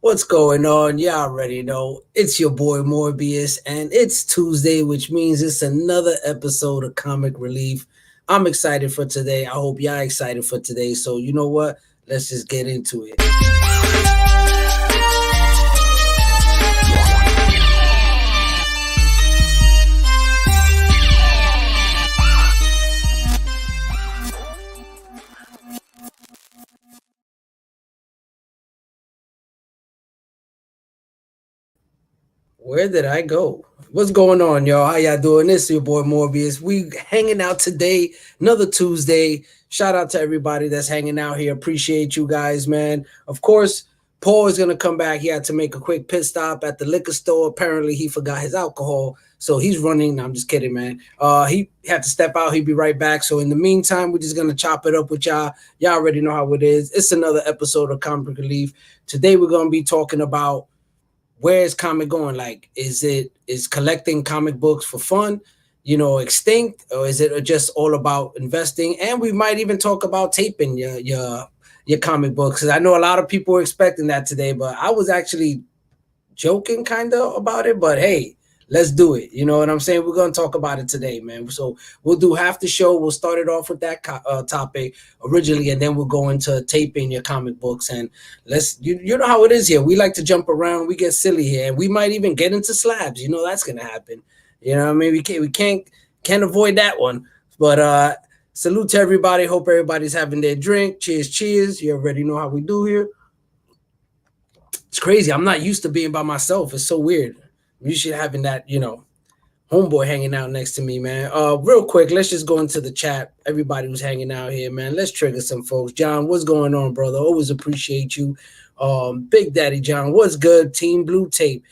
What's going on? You already know it's your boy Morbius, and it's Tuesday, which means it's another episode of Comic Relief. I'm excited for today. I hope y'all excited for today. So, you know what? Let's just get into it. Where did I go? What's going on, y'all? How y'all doing? This is your boy Morbius. We hanging out today, another Tuesday. Shout out to everybody that's hanging out here. Appreciate you guys, man. Of course, Paul is gonna come back. He had to make a quick pit stop at the liquor store. Apparently, he forgot his alcohol, so he's running. No, I'm just kidding, man. He had to step out. He'll be right back. So in the meantime, we're just gonna chop it up with y'all. Y'all already know how it is. It's another episode of Comic Relief. Today, we're gonna be talking about where is comic going? Like, is collecting comic books for fun, extinct, or is it just all about investing? And we might even talk about taping your comic books, because I know a lot of people were expecting that today, but I was actually joking kind of about it. But hey, let's do it. You know what I'm saying? We're going to talk about it today, man. So we'll do half the show. We'll start it off with that topic originally, and then we'll go into taping your comic books. And you know how it is here. We like to jump around. We get silly here, and we might even get into slabs. You know that's going to happen. You know what I mean? We can't avoid that one. But salute to everybody. Hope everybody's having their drink. Cheers, cheers. You already know how we do here. It's crazy. I'm not used to being by myself. It's so weird. I'm used to having that, homeboy hanging out next to me, man. Real quick, let's just go into the chat. Everybody who's hanging out here, man. Let's trigger some folks. John, what's going on, brother? Always appreciate you. Big Daddy John, what's good? Team Blue Tape.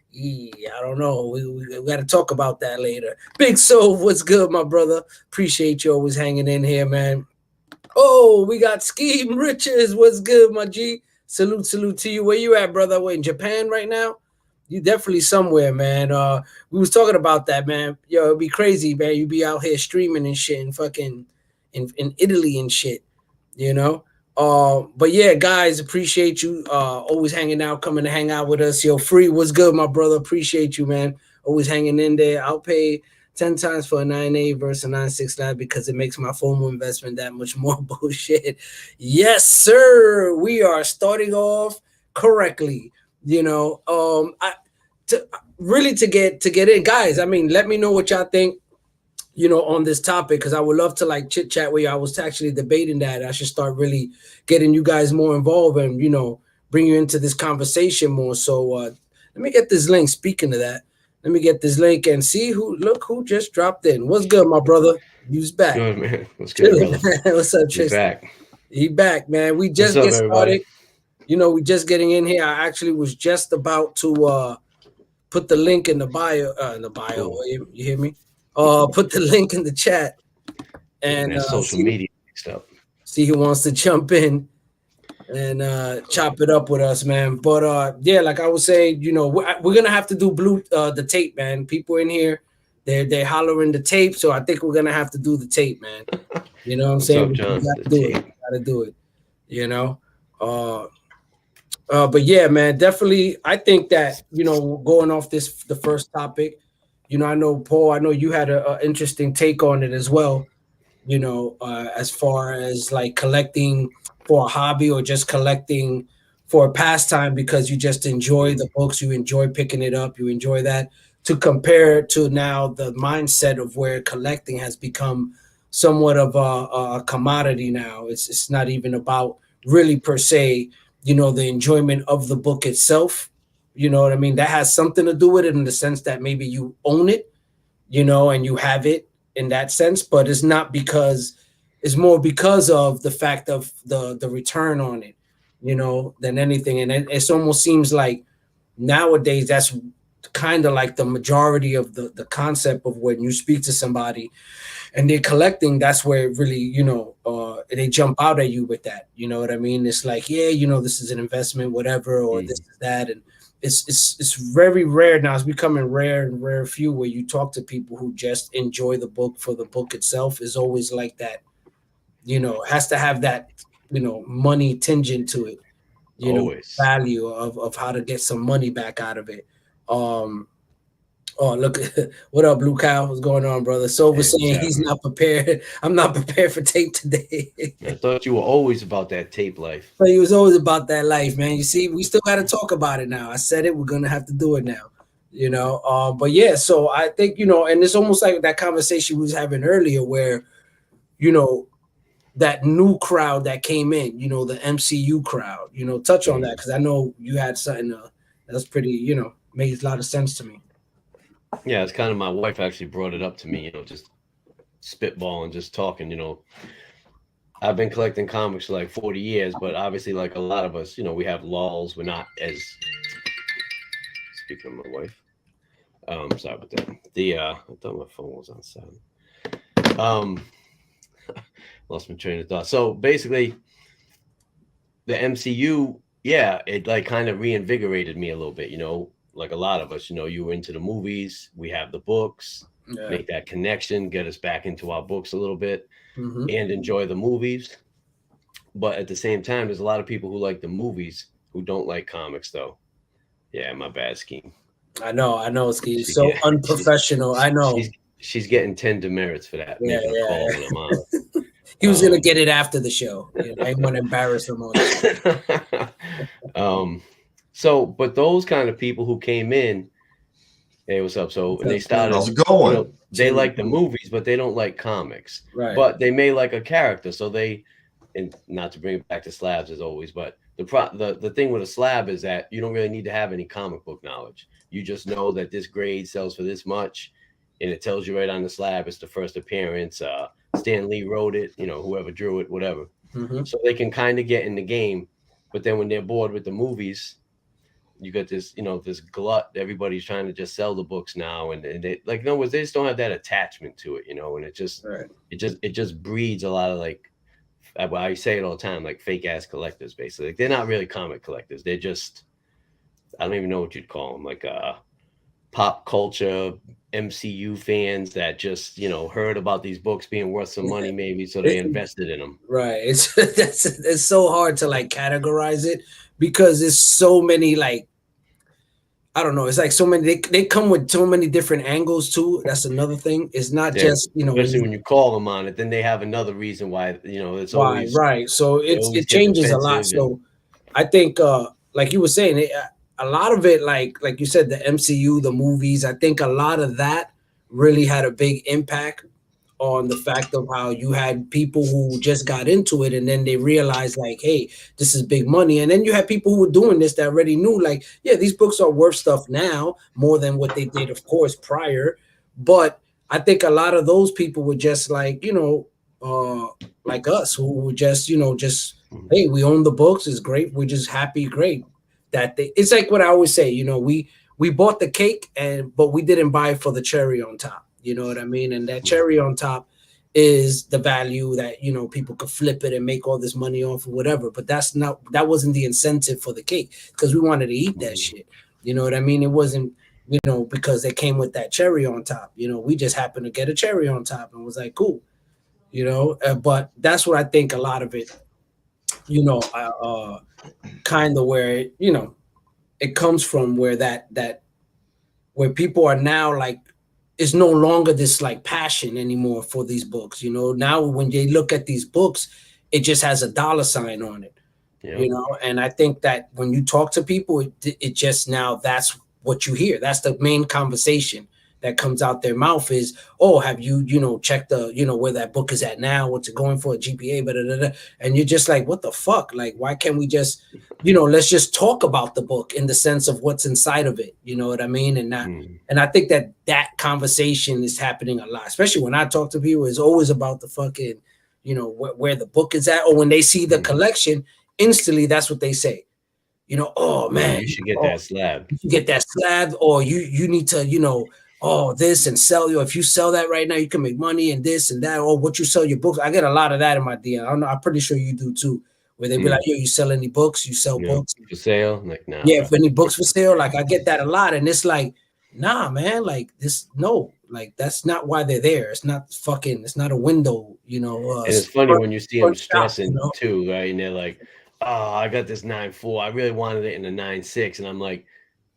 Yeah, I don't know. We got to talk about that later. Big Soul, what's good, my brother? Appreciate you always hanging in here, man. Oh, we got Scheme Riches. What's good, my G? Salute to you. Where you at, brother? What, in Japan right now? You definitely somewhere, man. We was talking about that, man. Yo, it'd be crazy, man. You be out here streaming and shit and fucking in Italy and shit, you know. But yeah, guys, appreciate you always hanging out, coming to hang out with us. Yo, Free, what's good, my brother? Appreciate you, man. Always hanging in there. I'll pay 10 times for a 9A versus a 9.6 because it makes my formal investment that much more bullshit. Yes, sir. We are starting off correctly. To get in, guys. I mean, let me know what y'all think, on this topic, because I would love to like chit chat with you. I was actually debating that I should start really getting you guys more involved and bring you into this conversation more. So let me get this link. Speaking of that, let me get this link and see who just dropped in. What's good, my brother? You's back. Good, man. What's good, brother? What's up, Tristan? He back, man. We just get started. We just getting in here. I actually was just about to put the link in the bio. Cool. You hear me? Put the link in the chat and social media stuff. See who wants to jump in and chop it up with us, man. But yeah, like I was saying, we're gonna have to do the tape, man. People in here, they're hollering the tape, so I think we're gonna have to do the tape, man. You know what I'm saying? We gotta do it. But yeah, man, definitely. I think that going off the first topic, I know Paul. I know you had an interesting take on it as well. As far as like collecting for a hobby or just collecting for a pastime because you just enjoy the books, you enjoy picking it up, you enjoy that. To compare to now the mindset of where collecting has become somewhat of a commodity now. It's not even about really per se, the enjoyment of the book itself. You know what I mean? That has something to do with it in the sense that maybe you own it, and you have it in that sense, but it's not it's more because of the fact of the return on it, than anything. And it almost seems like nowadays that's kind of like the majority of the concept of when you speak to somebody and they're collecting, that's where it really, they jump out at you with that. You know what I mean? It's like, yeah, this is an investment, whatever, or this is that. And it's very rare now. It's becoming rare and rare few where you talk to people who just enjoy the book for the book itself. Is always like that, has to have that, money tingent to it. you know, Always. value of how to get some money back out of it. Oh, look, what up, Blue Cow? What's going on, brother? Silver Hey, what's saying he's happening? not prepared. I'm not prepared for tape today. I thought you were always about that tape life. But he was always about that life, man. You see, we still got to talk about it now. I said it. We're gonna have to do it now. You know. But yeah. So I think, you know, and it's almost like that conversation we was having earlier, where, you know, that new crowd that came in. You know, the MCU crowd. You know, touch on that because I know you had something that's pretty. You know, made a lot of sense to me. Yeah, it's kind of my wife actually brought it up to me, just spitballing, just talking, I've been collecting comics for like 40 years, but obviously, like a lot of us, we have lulls. We're not as, speaking of my wife, sorry about that. I thought my phone was on silent. Lost my train of thought. So basically, the MCU, yeah, it like kind of reinvigorated me a little bit, like a lot of us, you were into the movies, we have the books, make that connection, get us back into our books a little bit, and enjoy the movies. But at the same time, there's a lot of people who like the movies who don't like comics, though. Yeah, my bad, Scheme. I know, Ski. So unprofessional. I know. She's getting 10 demerits for that, making a call when I'm on. He was gonna get it after the show. I didn't want to embarrass him on it. So, but those kind of people who came in, hey, what's up? So they started. How's it going? They like the movies, but they don't like comics. Right. But they may like a character, so they. And not to bring it back to slabs as always, but the thing with a slab is that you don't really need to have any comic book knowledge. You just know that this grade sells for this much, and it tells you right on the slab it's the first appearance. Stan Lee wrote it, whoever drew it, whatever. So they can kind of get in the game, but then when they're bored with the movies, you got this, this glut. Everybody's trying to just sell the books now, and they like, in other words, they just don't have that attachment to it, and it just breeds a lot of like. Well, I say it all the time, like fake ass collectors, basically. Like, they're not really comic collectors. They're just, I don't even know what you'd call them, like pop culture MCU fans that just, heard about these books being worth some money, maybe, so they invested in them. Right. It's so hard to like categorize it because there's so many like, I don't know. It's like so many. They come with so many different angles too. That's another thing. It's not just especially when you call them on it. Then they have another reason why it's always right. So it changes a lot. So I think, like you were saying, a lot of it, like you said, the MCU, the movies. I think a lot of that really had a big impact on the fact of how you had people who just got into it and then they realized like, hey, this is big money. And then you had people who were doing this that already knew like, yeah, these books are worth stuff now more than what they did, of course, prior. But I think a lot of those people were just like, like us who were just, hey, we own the books. It's great. We're just happy. Great. It's like what I always say, we bought the cake but we didn't buy it for the cherry on top. You know what I mean? And that cherry on top is the value that, people could flip it and make all this money off or whatever. But that wasn't the incentive for the cake because we wanted to eat that shit. You know what I mean? It wasn't, because they came with that cherry on top. We just happened to get a cherry on top and was like, cool. But that's what I think a lot of it, kind of where, it comes from where where people are now like, it's no longer this like passion anymore for these books. Now when they look at these books, it just has a dollar sign on it, and I think that when you talk to people, it just now that's what you hear. That's the main conversation that comes out their mouth is, oh, have you, checked the, where that book is at now, what's it going for, a GPA, blah, blah, blah. And you're just like, what the fuck? Like, why can't we just, let's just talk about the book in the sense of what's inside of it. You know what I mean? And and I think that conversation is happening a lot, especially when I talk to people, it's always about the fucking, where the book is at, or when they see the collection, instantly, that's what they say. Oh man, you should get that slab. You should get that slab, or you need to, this and sell you. If you sell that right now, you can make money and this and that. Or what you sell your books. I get a lot of that in my DM. I don't know. I'm pretty sure you do too. Where they be like, yo, you sell any books? You sell books for sale? Like, nah. Yeah, for any books for sale. Like I get that a lot, and it's like, nah, man. Like like that's not why they're there. It's not fucking. It's not a window. And it's funny when you see them stressing too, right? And they're like, oh, I got this 9.4. I really wanted it in a 9.6, and I'm like,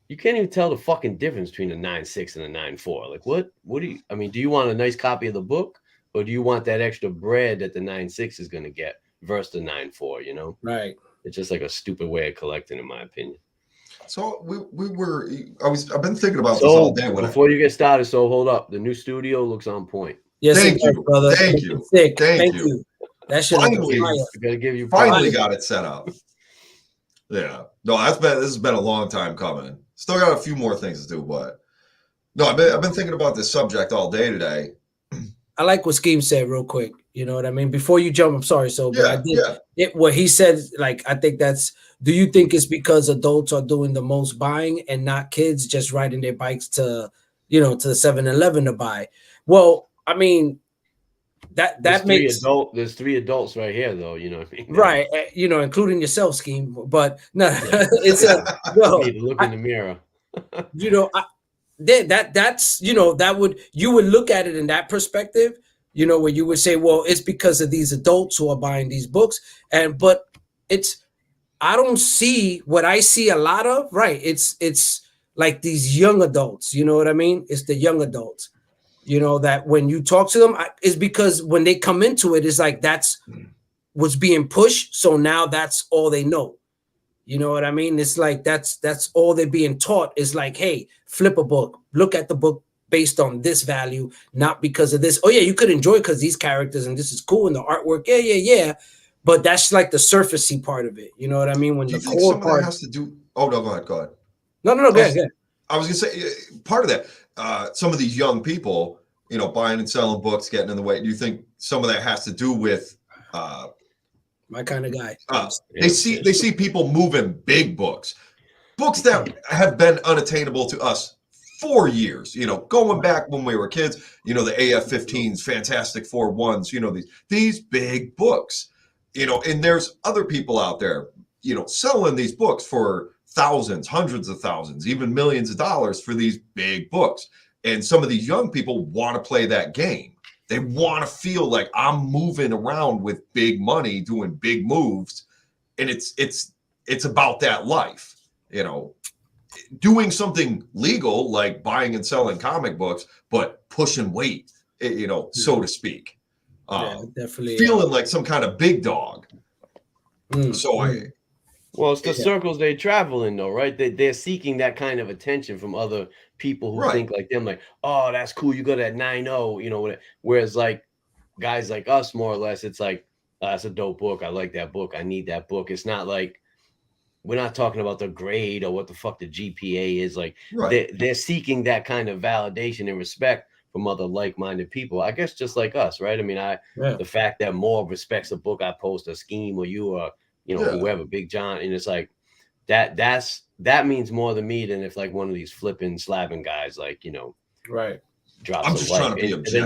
you can't even tell the fucking difference between a 9.6 and a 9.4. Like, what do you? I mean, do you want a nice copy of the book, or do you want that extra bread that the 9.6 is going to get versus the 9.4? You know, Right. it's just like a stupid way of collecting, in my opinion. So I've been thinking about this So all day. before you get started, so hold up. The new studio looks on point. Yes, Thank it does, you. brother. Thank you. Sick. Thank Thank you. you. That shit Finally, is I gotta give you finally props. got it set up. Yeah. No, this has been a long time coming. Still got a few more things to do, but no, I've been thinking about this subject all day today. I like what Scheme said real quick. You know what I mean? Before you jump, I'm sorry, but I did it. What he said, like, I think that's. Do you think it's because adults are doing the most buying and not kids just riding their bikes to, to the 7-Eleven to buy? Well, I mean, that makes There's three adults right here, though. You know what I mean? right. Including yourself, Scheme. But no, Yeah. it's a no. Need to look in the mirror. That's that you would look at it in that perspective, where you would say, well, it's because of these adults who are buying these books, but I don't see what I see a lot of, right? It's like these young adults, you know what I mean? It's the young adults, that when you talk to them, it's because when they come into it, it's like that's what's being pushed, so now that's all they know. You know what I mean? It's like that's all they're being taught is like, hey, flip a book, look at the book based on this value, not because of this. Oh yeah, you could enjoy it because these characters and this is cool and the artwork, yeah. But that's like the surfacey part of it. You know what I mean? When Do you the think core some of part that has to do? Oh no, go ahead. No, go ahead. I was gonna say part of that. Some of these young people, buying and selling books, getting in the way. Do you think some of that has to do with? My kind of guy. They see people moving big books that have been unattainable to us for years. Going back when we were kids. The AF-15s, Fantastic Four 1s. These big books. And there's other people out there. Selling these books for thousands, hundreds of thousands, even millions of dollars for these big books. And some of these young people want to play that game. They want to feel like I'm moving around with big money, doing big moves, and it's about that life, doing something legal like buying and selling comic books, but pushing weight, so to speak. Definitely feeling like some kind of big dog. Well, it's the circles they travel in, though, right? They're seeking that kind of attention from other people who think like them, like, oh, that's cool. You got that 9.0, whereas like guys like us, more or less, it's like, that's a dope book. I like that book. I need that book. It's not like we're not talking about the grade or what the fuck the GPA is. Like they're seeking that kind of validation and respect from other like-minded people. I guess just like us, right? I mean, the fact that Morb respects a book I post, a Scheme, or you, or whoever, Big John, and it's like that means more to me than if like one of these flipping slabbing guys, like drops. I'm just trying to be objective.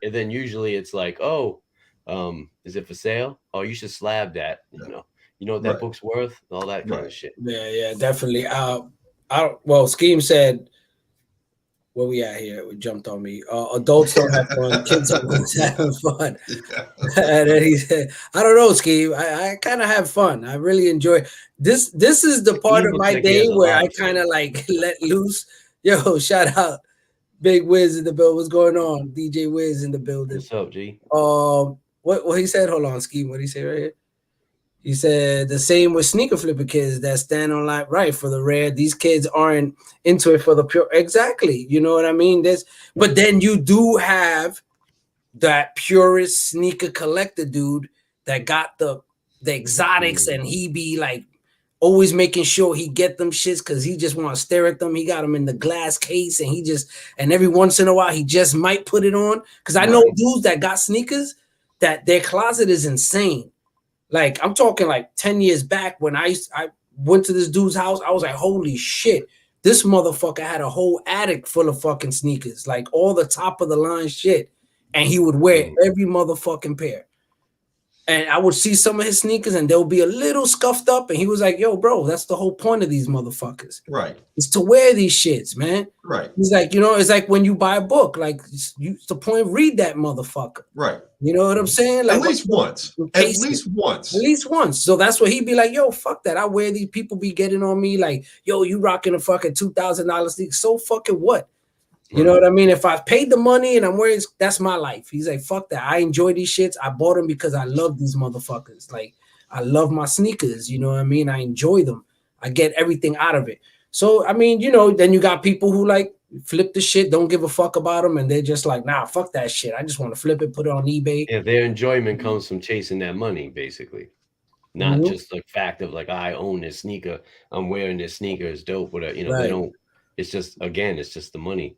And then usually it's like, oh, is it for sale? Oh, you should slab that. You know what that book's worth, all that kind of shit. Yeah, definitely. Well, Scheme said, where we at here? It jumped on me. Adults don't have fun. Kids are having fun. And then he said, I don't know, Scheme. I kind of have fun. I really enjoy this. This is the part of my day where I kind of like let loose. Yo, shout out Big Wiz in the building. What's going on? DJ Wiz in the building. What's up, G? What he said? Hold on, Scheme. What did he say right here? He said the same with sneaker flipper kids that stand on like right for the rare. These kids aren't into it for the pure. Exactly. You know what I mean? But then you do have that purist sneaker collector dude that got the exotics, and he be like always making sure he get them shits because he just want to stare at them. He got them in the glass case, and every once in a while he just might put it on. Because I know dudes that got sneakers that their closet is insane. Like I'm talking like 10 years back when I went to this dude's house, I was like, holy shit, this motherfucker had a whole attic full of fucking sneakers, like all the top of the line shit. And he would wear every motherfucking pair. And I would see some of his sneakers and they'll be a little scuffed up. And he was like, yo, bro, that's the whole point of these motherfuckers. Right. Is to wear these shits, man. Right. He's like, it's like when you buy a book, like it's the point, read that motherfucker. Right. You know what I'm saying? Like at least once. At least once. At least once. So that's what he'd be like, yo, fuck that. I wear these, people be getting on me like, yo, you rocking a fucking $2,000 sneaker. So fucking what? You know what I mean? If I paid the money and I'm wearing, that's my life. He's like, fuck that. I enjoy these shits. I bought them because I love these motherfuckers. Like, I love my sneakers. You know what I mean? I enjoy them. I get everything out of it. So, I mean, then you got people who like flip the shit, don't give a fuck about them. And they're just like, nah, fuck that shit. I just want to flip it, put it on eBay. Yeah, their enjoyment comes from chasing that money, basically. Not just the fact of like, I own this sneaker. I'm wearing this sneaker. It's dope. Whatever. Right. They don't, it's just, again, it's just the money.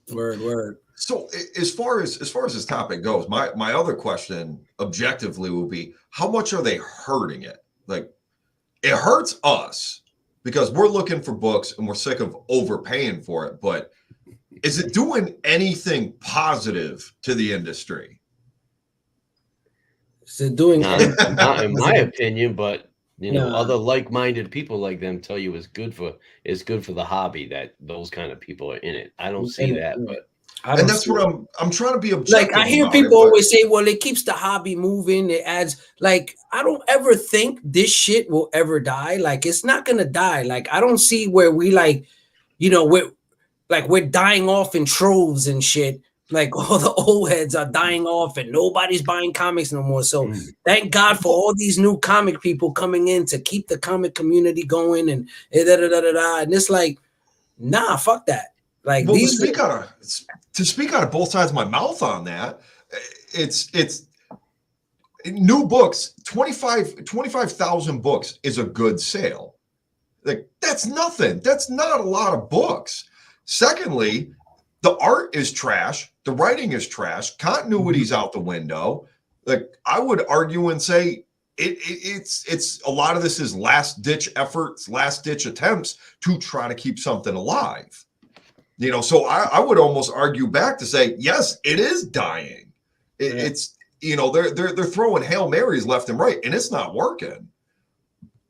Word. So as far as this topic goes, my other question objectively will be, how much are they hurting it? Like, it hurts us because we're looking for books and we're sick of overpaying for it. But is it doing anything positive to the industry? Is it doing not in my opinion, but other like-minded people like them tell you it's good for the hobby that those kind of people are in it. I don't see that, but and that's what I'm trying to be objective. Like I hear people always say, well, it keeps the hobby moving. It adds, like, I don't ever think this shit will ever die. Like, it's not gonna die. Like, I don't see where we we're dying off in troves and shit. Like, all the old heads are dying off and nobody's buying comics no more. So thank God for all these new comic people coming in to keep the comic community going and And it's like, nah, fuck that. Like, well, to speak out of both sides of my mouth on that, it's new books, 25,000 books is a good sale. Like, that's nothing. That's not a lot of books. Secondly, the art is trash. The writing is trash. Continuity's out the window. Like, I would argue and say it's a lot of this is last ditch efforts, last ditch attempts to try to keep something alive. So I would almost argue back to say, yes, it is dying. It's they're throwing Hail Marys left and right, and it's not working.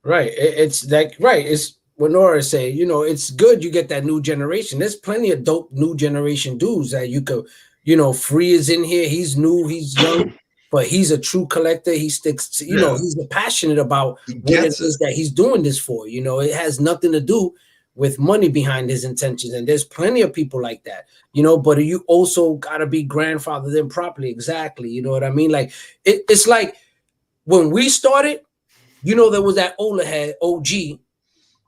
Right. It's like, right. It's what Nora say, it's good you get that new generation. There's plenty of dope new generation dudes that you could, Free is in here. He's new, he's young, but he's a true collector. He sticks to, he's passionate about what it is that he's doing this for. It has nothing to do with money behind his intentions. And there's plenty of people like that, but you also got to be grandfathered in properly. Exactly. You know what I mean? Like, it's like when we started, there was that older head OG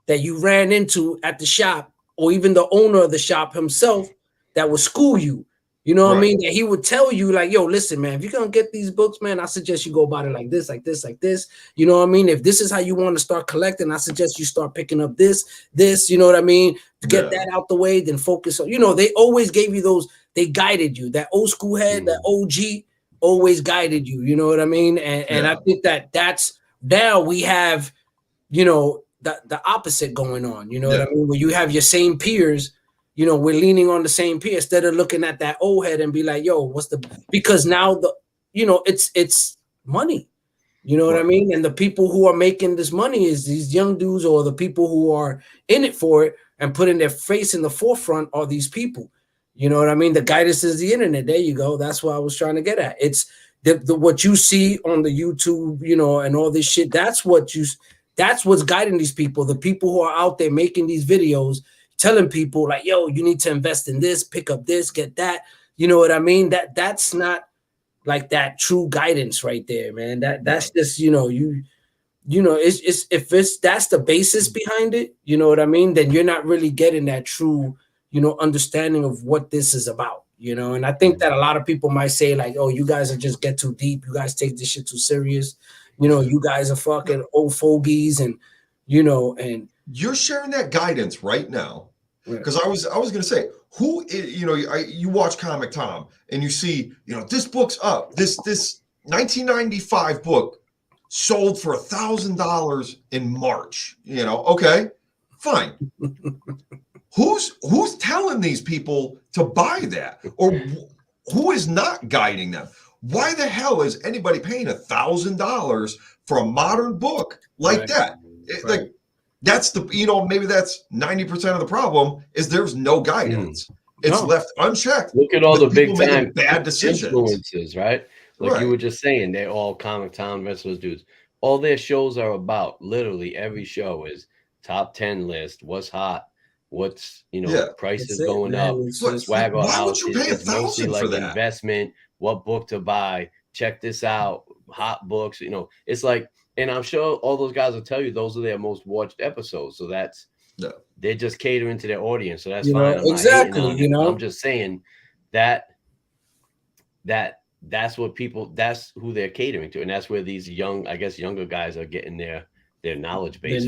that you ran into at the shop, or even the owner of the shop himself that would school you. You know what I mean? That he would tell you, like, yo, listen, man, if you're going to get these books, man, I suggest you go about it like this, like this, like this. You know what I mean? If this is how you want to start collecting, I suggest you start picking up this, you know what I mean? To get that out the way, then focus on, they always gave you those, they guided you. That old school head, that OG always guided you. You know what I mean? And I think that's, now we have, the opposite going on. You know what I mean? Where you have your same peers, we're leaning on the same peer instead of looking at that old head and be like, yo, because now it's money. You know what I mean? And the people who are making this money is these young dudes, or the people who are in it for it and putting their face in the forefront are these people. You know what I mean? The guidance is the internet. There you go. That's what I was trying to get at. It's what you see on the YouTube, and all this shit. That's what's guiding these people. The people who are out there making these videos, telling people like, yo, you need to invest in this, pick up this, get that. You know what I mean? That's not like that true guidance right there, man. That's just, it's if that's the basis behind it, you know what I mean? Then you're not really getting that true, understanding of what this is about, And I think that a lot of people might say like, oh, you guys are just get too deep. You guys take this shit too serious. You guys are fucking old fogies and you're sharing that guidance right now. Because I was going to say, who is, you watch Comic Tom and you see, this book's up. This 1995 book sold for $1,000 in March. Okay, fine. Who's telling these people to buy that, or who is not guiding them? Why the hell is anybody paying $1,000 for a modern book like that? Like, that's the, maybe that's 90% of the problem is there's no guidance. It's left unchecked. Look at all the big time bad decisions. Influences, right? Like you were just saying, they're all Comic Town wrestlers dudes. All their shows are about, literally every show is top 10 list, what's hot, what's prices going up, swag on house. It's mostly like investment, what book to buy, check this out, hot books. It's like, and I'm sure all those guys will tell you those are their most watched episodes. So that's they're just catering to their audience. So that's fine. Exactly. I'm just saying that's what people, that's who they're catering to, and that's where these younger guys are getting their knowledge base.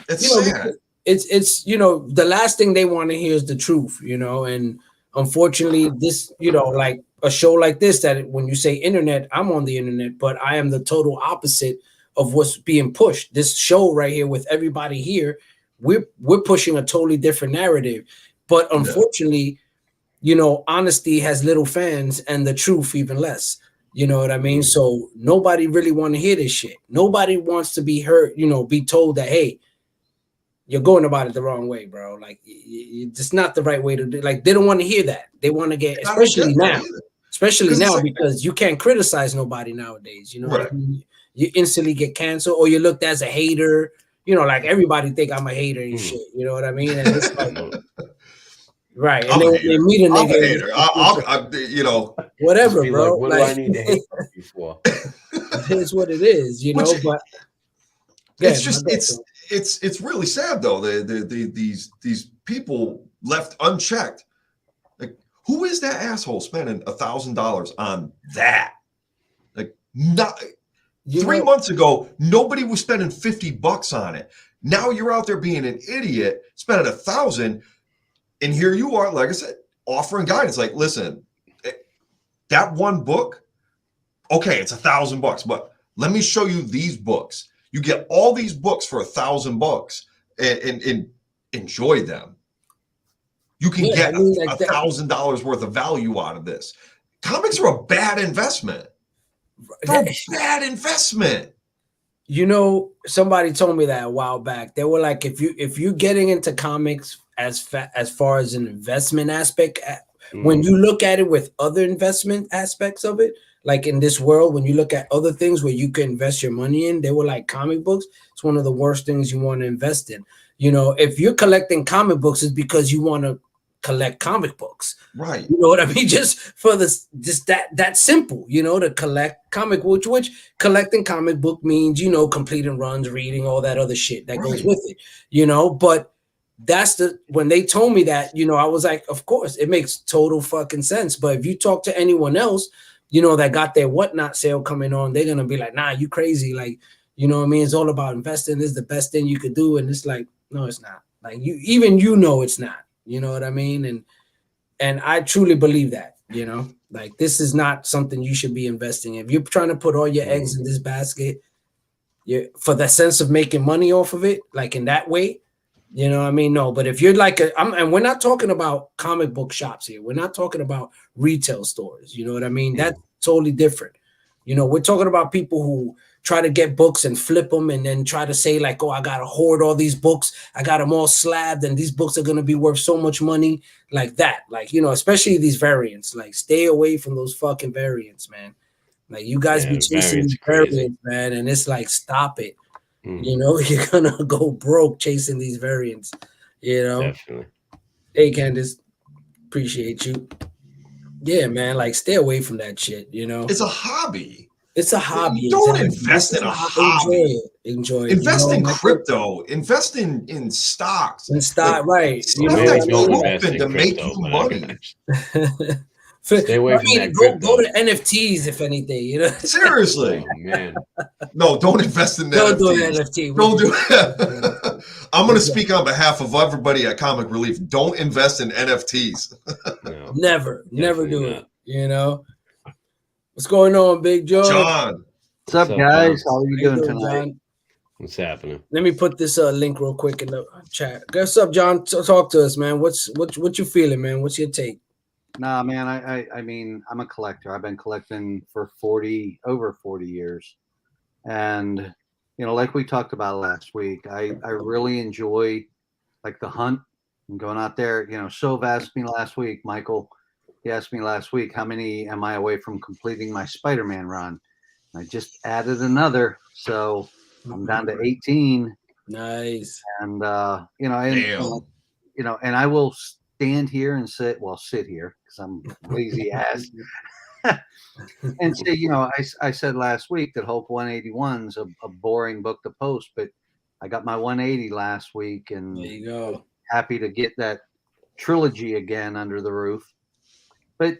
It's sad. It's the last thing they want to hear is the truth, and unfortunately this, like a show like this, that when you say internet, I'm on the internet, but I am the total opposite of what's being pushed. This show right here with everybody here, we're pushing a totally different narrative, but unfortunately, honesty has little fans and the truth even less. You know what I mean? So nobody really want to hear this shit. Nobody wants to be heard, be told that, hey, you're going about it the wrong way, bro. Like, it's not the right way to do. Like, they don't want to hear that. They want to get, especially now, because you can't criticize nobody nowadays. What I mean? You instantly get canceled, or you're looked as a hater. Like everybody think I'm a hater and shit. You know what I mean? And it's like, right. And then they meet a nigga. I'll whatever, bro. What do I need to hate you for? It's what it is, but it's really sad though. These people left unchecked. Like, who is that asshole spending $1,000 on that? Like, not 3 months ago, nobody was spending $50 on it. Now you're out there being an idiot, spending $1,000, and here you are, like I said, offering guidance. Like, listen, that one book, okay, it's $1,000, but let me show you these books. You get all these books for $1,000 and enjoy them. You can get $1,000 worth of value out of this. Comics are a bad investment. They're a bad investment. Somebody told me that a while back. They were like, if you're getting into comics as far as an investment aspect, when you look at it with other investment aspects of it, like in this world, when you look at other things where you can invest your money in, they were like, comic books, it's one of the worst things you want to invest in. If you're collecting comic books, it's because you want to collect comic books, right? You know what I mean? Just for this, just that simple, to collect comic, which collecting comic book means, completing runs, reading all that other shit that goes with it, but that's when they told me that, I was like, of course, it makes total fucking sense. But if you talk to anyone else, that got their whatnot sale coming on, they're gonna be like, nah, you crazy. Like, what I mean? It's all about investing. This is the best thing you could do. And it's like, no, it's not. Like, it's not. You know what I mean? And I truly believe that, like, this is not something you should be investing in. If you're trying to put all your eggs in this basket, for the sense of making money off of it, like in that way, what I mean? No, but if you're like and we're not talking about comic book shops here. We're not talking about retail stores. You know what I mean? That's totally different. We're talking about people who try to get books and flip them and then try to say like, oh, I got to hoard all these books. I got them all slabbed and these books are going to be worth so much money, like that. Like, especially these variants, like, stay away from those fucking variants, man. Like, you guys be chasing these variants, man. And it's like, stop it. You're going to go broke chasing these variants, Definitely. Hey, Candace, appreciate you. Yeah, man. Like, stay away from that shit, It's a hobby. It's a hobby. Don't invest in a hobby. Enjoy it. Invest in crypto. Invest in stocks. Right. Stuff that's proven to make you money. Stay away from that crypto. Go to NFTs, if anything. Seriously. Oh, man. No, don't invest in don't NFTs. Do an NFT. Don't do it. I'm going to speak on behalf of everybody at Comic Relief. Don't invest in NFTs. No, never do it. What's going on, Big Joe? John. What's up, guys? How are you doing tonight? John? What's happening? Let me put this link real quick in the chat. What's up, John? Talk to us, man. What you feeling, man? What's your take? Nah, man, I mean, I'm a collector. I've been collecting for over 40 years. And, like we talked about last week, I really enjoy like the hunt and going out there. Sov asked me last week, Michael, he asked me last week, how many am I away from completing my Spider-Man run? I just added another. So I'm down to 18. Nice. And, Damn. and I will stand here and sit here because I'm lazy ass and say, I said last week that Hulk 181's a boring book to post, but I got my 180 last week and There you go. happy to get that trilogy again under the roof. But,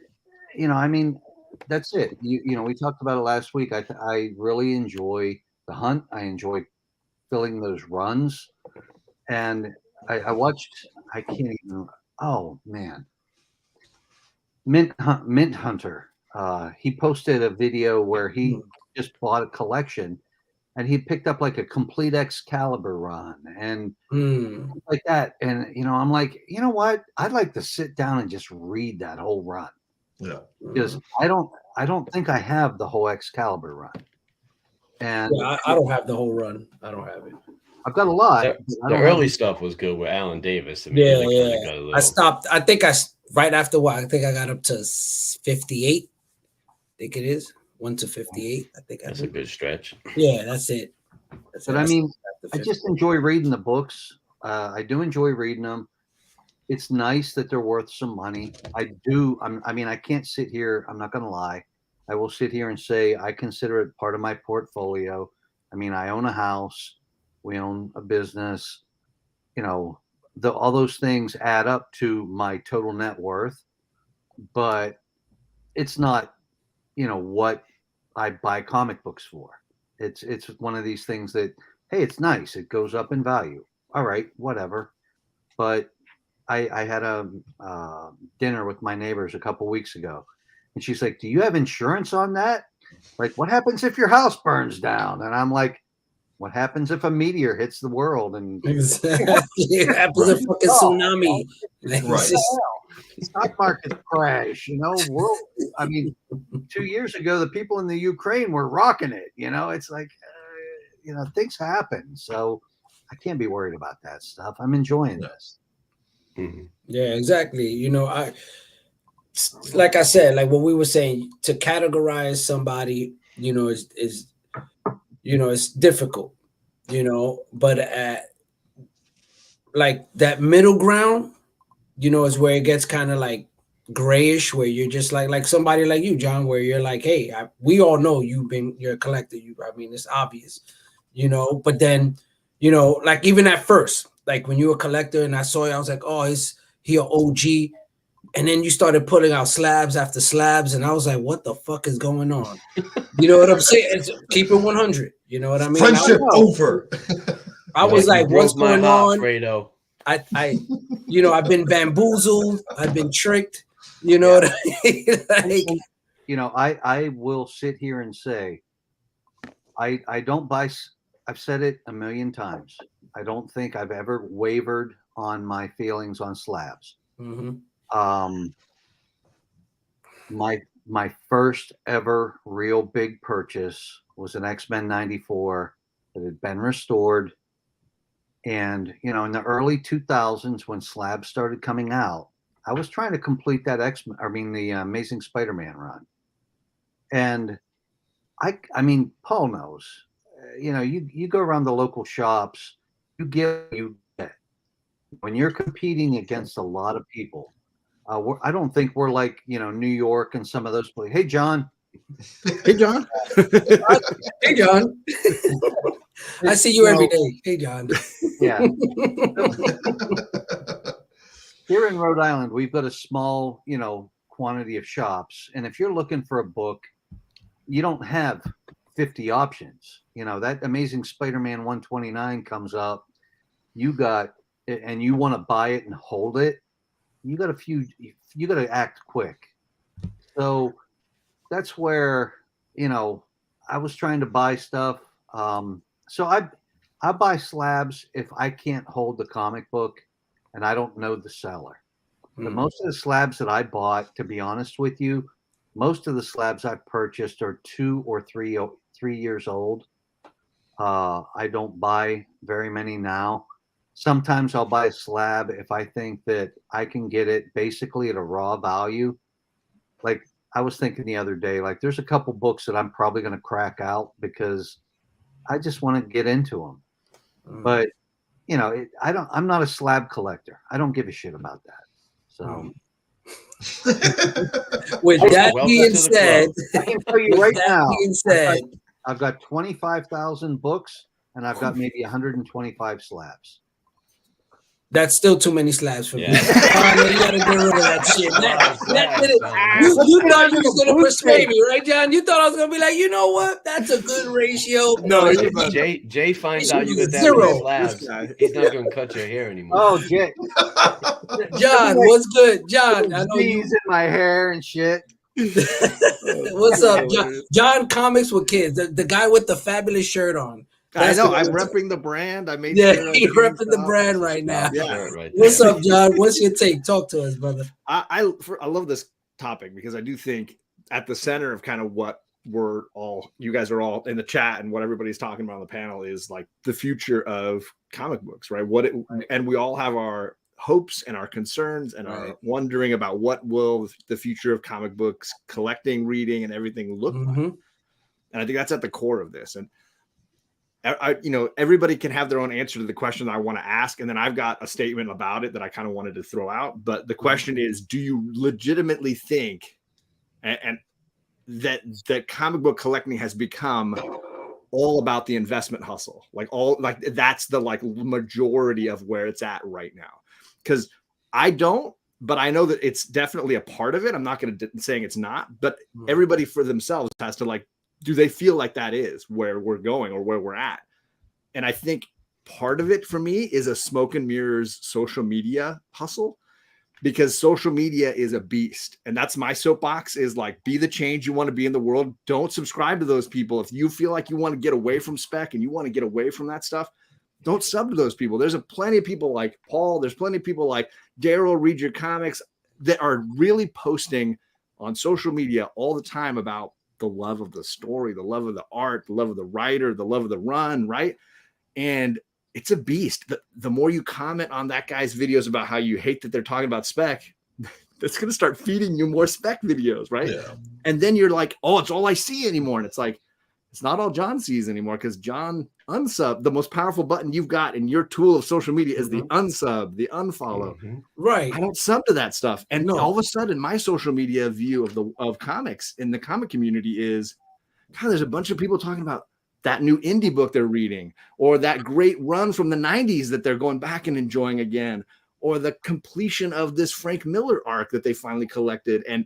I mean, that's it. We talked about it last week. I really enjoy the hunt. I enjoy filling those runs. And I watched, I can't even, oh man, Mint Hunter. He posted a video where he just bought a collection and he picked up like a complete Excalibur run and like that. And, I'm like, you know what? I'd like to sit down and just read that whole run. Yeah. Because I don't think I have the whole Excalibur run. And Yeah, I don't have the whole run. I don't have it. I've got a lot. The early stuff was good with Alan Davis. I mean, Yeah. I stopped. I think right after what I think I got up to 58. I think it is 1 to 58. I think that's a good stretch. Yeah, that's it. But I mean, I just enjoy reading the books. I do enjoy reading them. It's nice that they're worth some money. I mean, I can't sit here. I'm not going to lie. I will sit here and say I consider it part of my portfolio. I mean, I own a house. We own a business. All those things add up to my total net worth. But it's not, what I buy comic books for. It's one of these things that, hey, it's nice. It goes up in value. All right, whatever. But I had a dinner with my neighbors a couple weeks ago, and she's like, "Do you have insurance on that? Like, what happens if your house burns down?" And I'm like, "What happens if a meteor hits the world?" And it happens a fucking tsunami. Right. Stock market crash. I mean, 2 years ago, the people in the Ukraine were rocking it. It's like, things happen. So I can't be worried about that stuff. I'm enjoying this. Mm-hmm. Yeah, exactly. Like I said, like what we were saying, to categorize somebody, is it's difficult, but at like that middle ground, is where it gets kind of like grayish, where you're just like somebody like you, John, where you're like, hey, we all know you're a collector. I mean, it's obvious, but then, like even at first, like when you were a collector and I saw you, I was like, oh, is he an OG? And then you started putting out slabs after slabs, and I was like, what the fuck is going on? You know what I'm saying? Keep it 100. You know what I mean? Friendship over. I was like, what's going on? Fredo. I've been bamboozled. I've been tricked. You know what I mean? I will sit here and say, I don't buy. I've said it a million times. I don't think I've ever wavered on my feelings on slabs. Mm-hmm. My first ever real big purchase was an X-Men 94 that had been restored. And, in the early 2000s, when slabs started coming out, I was trying to complete that the Amazing Spider-Man run. And I mean, Paul knows, you go around the local shops, you get when you're competing against a lot of people. I don't think we're like, New York and some of those places. Hey, John. Hey, John. Hey, John. I see you every day. Hey, John. Yeah. Here in Rhode Island, we've got a small, quantity of shops. And if you're looking for a book, you don't have 50 options. That Amazing Spider-Man 129 comes up. You got it, and you want to buy it and hold it. You got to act quick. So that's where, I was trying to buy stuff. So I buy slabs if I can't hold the comic book and I don't know the seller. But most of the slabs that I bought, to be honest with you, most of the slabs I've purchased are 2 or 3 years old. I don't buy very many now. Sometimes I'll buy a slab if I think that I can get it basically at a raw value. Like I was thinking the other day, like there's a couple books that I'm probably going to crack out because I just want to get into them. But you know, I'm not a slab collector. I don't give a shit about that. So with that being said, I can tell you right now, being said, I've got 25,000 books and I've got maybe 125 slabs. That's still too many slabs for me. You gotta get rid of that shit. You thought you was gonna persuade me, right, John? You thought I was gonna be like, you know what? That's a good ratio. No, Jay finds out you got that many slabs. He's not gonna cut your hair anymore. Oh, Jay. John, what's good? John, I know you in my hair and shit. What's up, John? John Comics with Kids, the guy with the fabulous shirt on. I know. I'm repping the brand. I made he's repping the brand right now. What's up, John? What's your take? Talk to us, brother. I love this topic because I do think at the center of kind of what you guys are all in the chat and what everybody's talking about on the panel is like the future of comic books, right? And we all have our hopes and our concerns and are wondering about what will the future of comic books, collecting, reading, and everything look like. And I think that's at the core of this. And everybody can have their own answer to the question that I want to ask. And then I've got a statement about it that I kind of wanted to throw out. But the question is, do you legitimately think and that comic book collecting has become all about the investment hustle? That's the majority of where it's at right now. Because I don't, but I know that it's definitely a part of it. I'm not going to saying it's not, but everybody for themselves has to do they feel like that is where we're going or where we're at? And I think part of it for me is a smoke and mirrors social media hustle, because social media is a beast. And that's my soapbox is be the change you want to be in the world. Don't subscribe to those people. If you feel like you want to get away from spec and you want to get away from that stuff, don't sub to those people. There's plenty of people like Paul. There's plenty of people like Daryl, Read Your Comics, that are really posting on social media all the time about the love of the story, the love of the art, the love of the writer, the love of the run, right? And it's a beast. The more you comment on that guy's videos about how you hate that they're talking about spec, that's going to start feeding you more spec videos, right? Yeah. And then you're like, oh, it's all I see anymore. And it's like, it's not all John sees anymore, because John unsub, the most powerful button you've got in your tool of social media is the unsub, the unfollow. Right. I don't sub to that stuff. And all of a sudden my social media view of comics in the comic community is, God, there's a bunch of people talking about that new indie book they're reading, or that great run from the 90s that they're going back and enjoying again, or the completion of this Frank Miller arc that they finally collected. And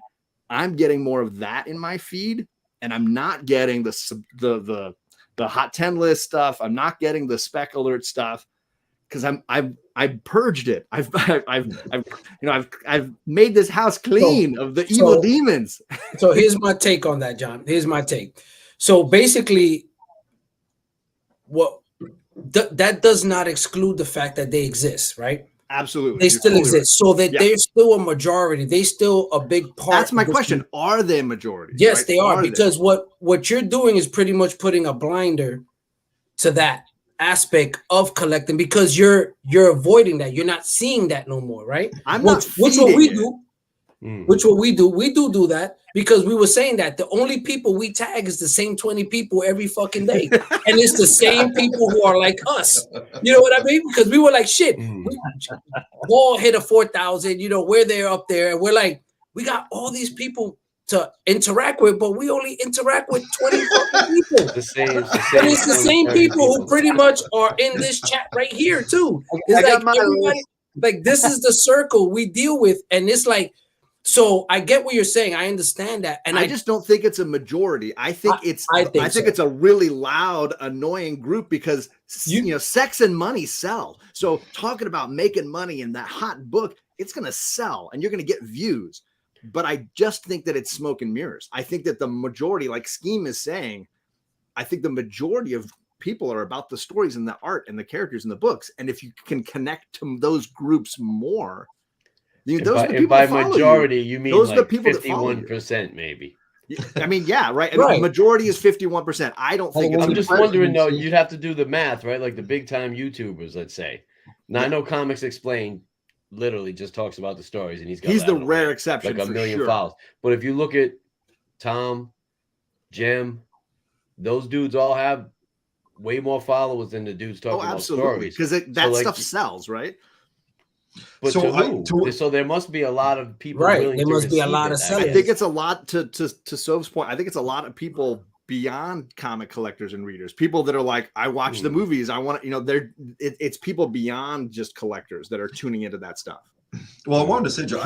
I'm getting more of that in my feed. And I'm not getting the hot 10 list stuff. I'm not getting the spec alert stuff, because I've purged it. I've made this house clean of the evil demons. So here's my take on that, John. Here's my take. So basically, that does not exclude the fact that they exist, right? Absolutely. They still exist. Right. So that they're still a majority. They still a big part. That's my question. Are they a majority? Yes, right? They are, because what you're doing is pretty much putting a blinder to that aspect of collecting, because you're avoiding that. You're not seeing that no more, right? Which what we do. Which what we do that, because we were saying that the only people we tag is the same 20 people every fucking day, and it's the same people who are like us. You know what I mean? Because we were like, shit, we all hit a 4,000. You know, we're there up there, and we're like, we got all these people to interact with, but we only interact with 20 fucking people. And it's the same people who pretty much are in this chat right here too. It's like everybody, like this is the circle we deal with, and it's like. So I get what you're saying. I understand that, and I just don't think it's a majority. I think I think it's a really loud, annoying group, because you know, sex and money sell. So talking about making money in that hot book, it's going to sell, and you're going to get views. But I just think that it's smoke and mirrors. I think that the majority, like Scheme is saying, I think the majority of people are about the stories and the art and the characters in the books. And if you can connect to those groups more, Those are the And people by that follow majority, you mean those are the like people that follow you. 51%, maybe. I mean, yeah, right. I mean, majority is 51%. I don't think. I'm just wondering though. You'd have to do the math, right? Like the big time YouTubers, let's say. Now I know Comics Explained literally just talks about the stories, and he's the rare exception, like a million followers. But if you look at Tom, Jim, those dudes all have way more followers than the dudes talking about stories, because that stuff sells, right? But so there must be a lot of people willing there to must be a lot it, of sellers. I think it's a lot to Sov's point. I think it's a lot of people beyond comic collectors and readers, people that are like, I watch the movies, I want to, it's people beyond just collectors that are tuning into that stuff. Well, I wanted to say, Joe,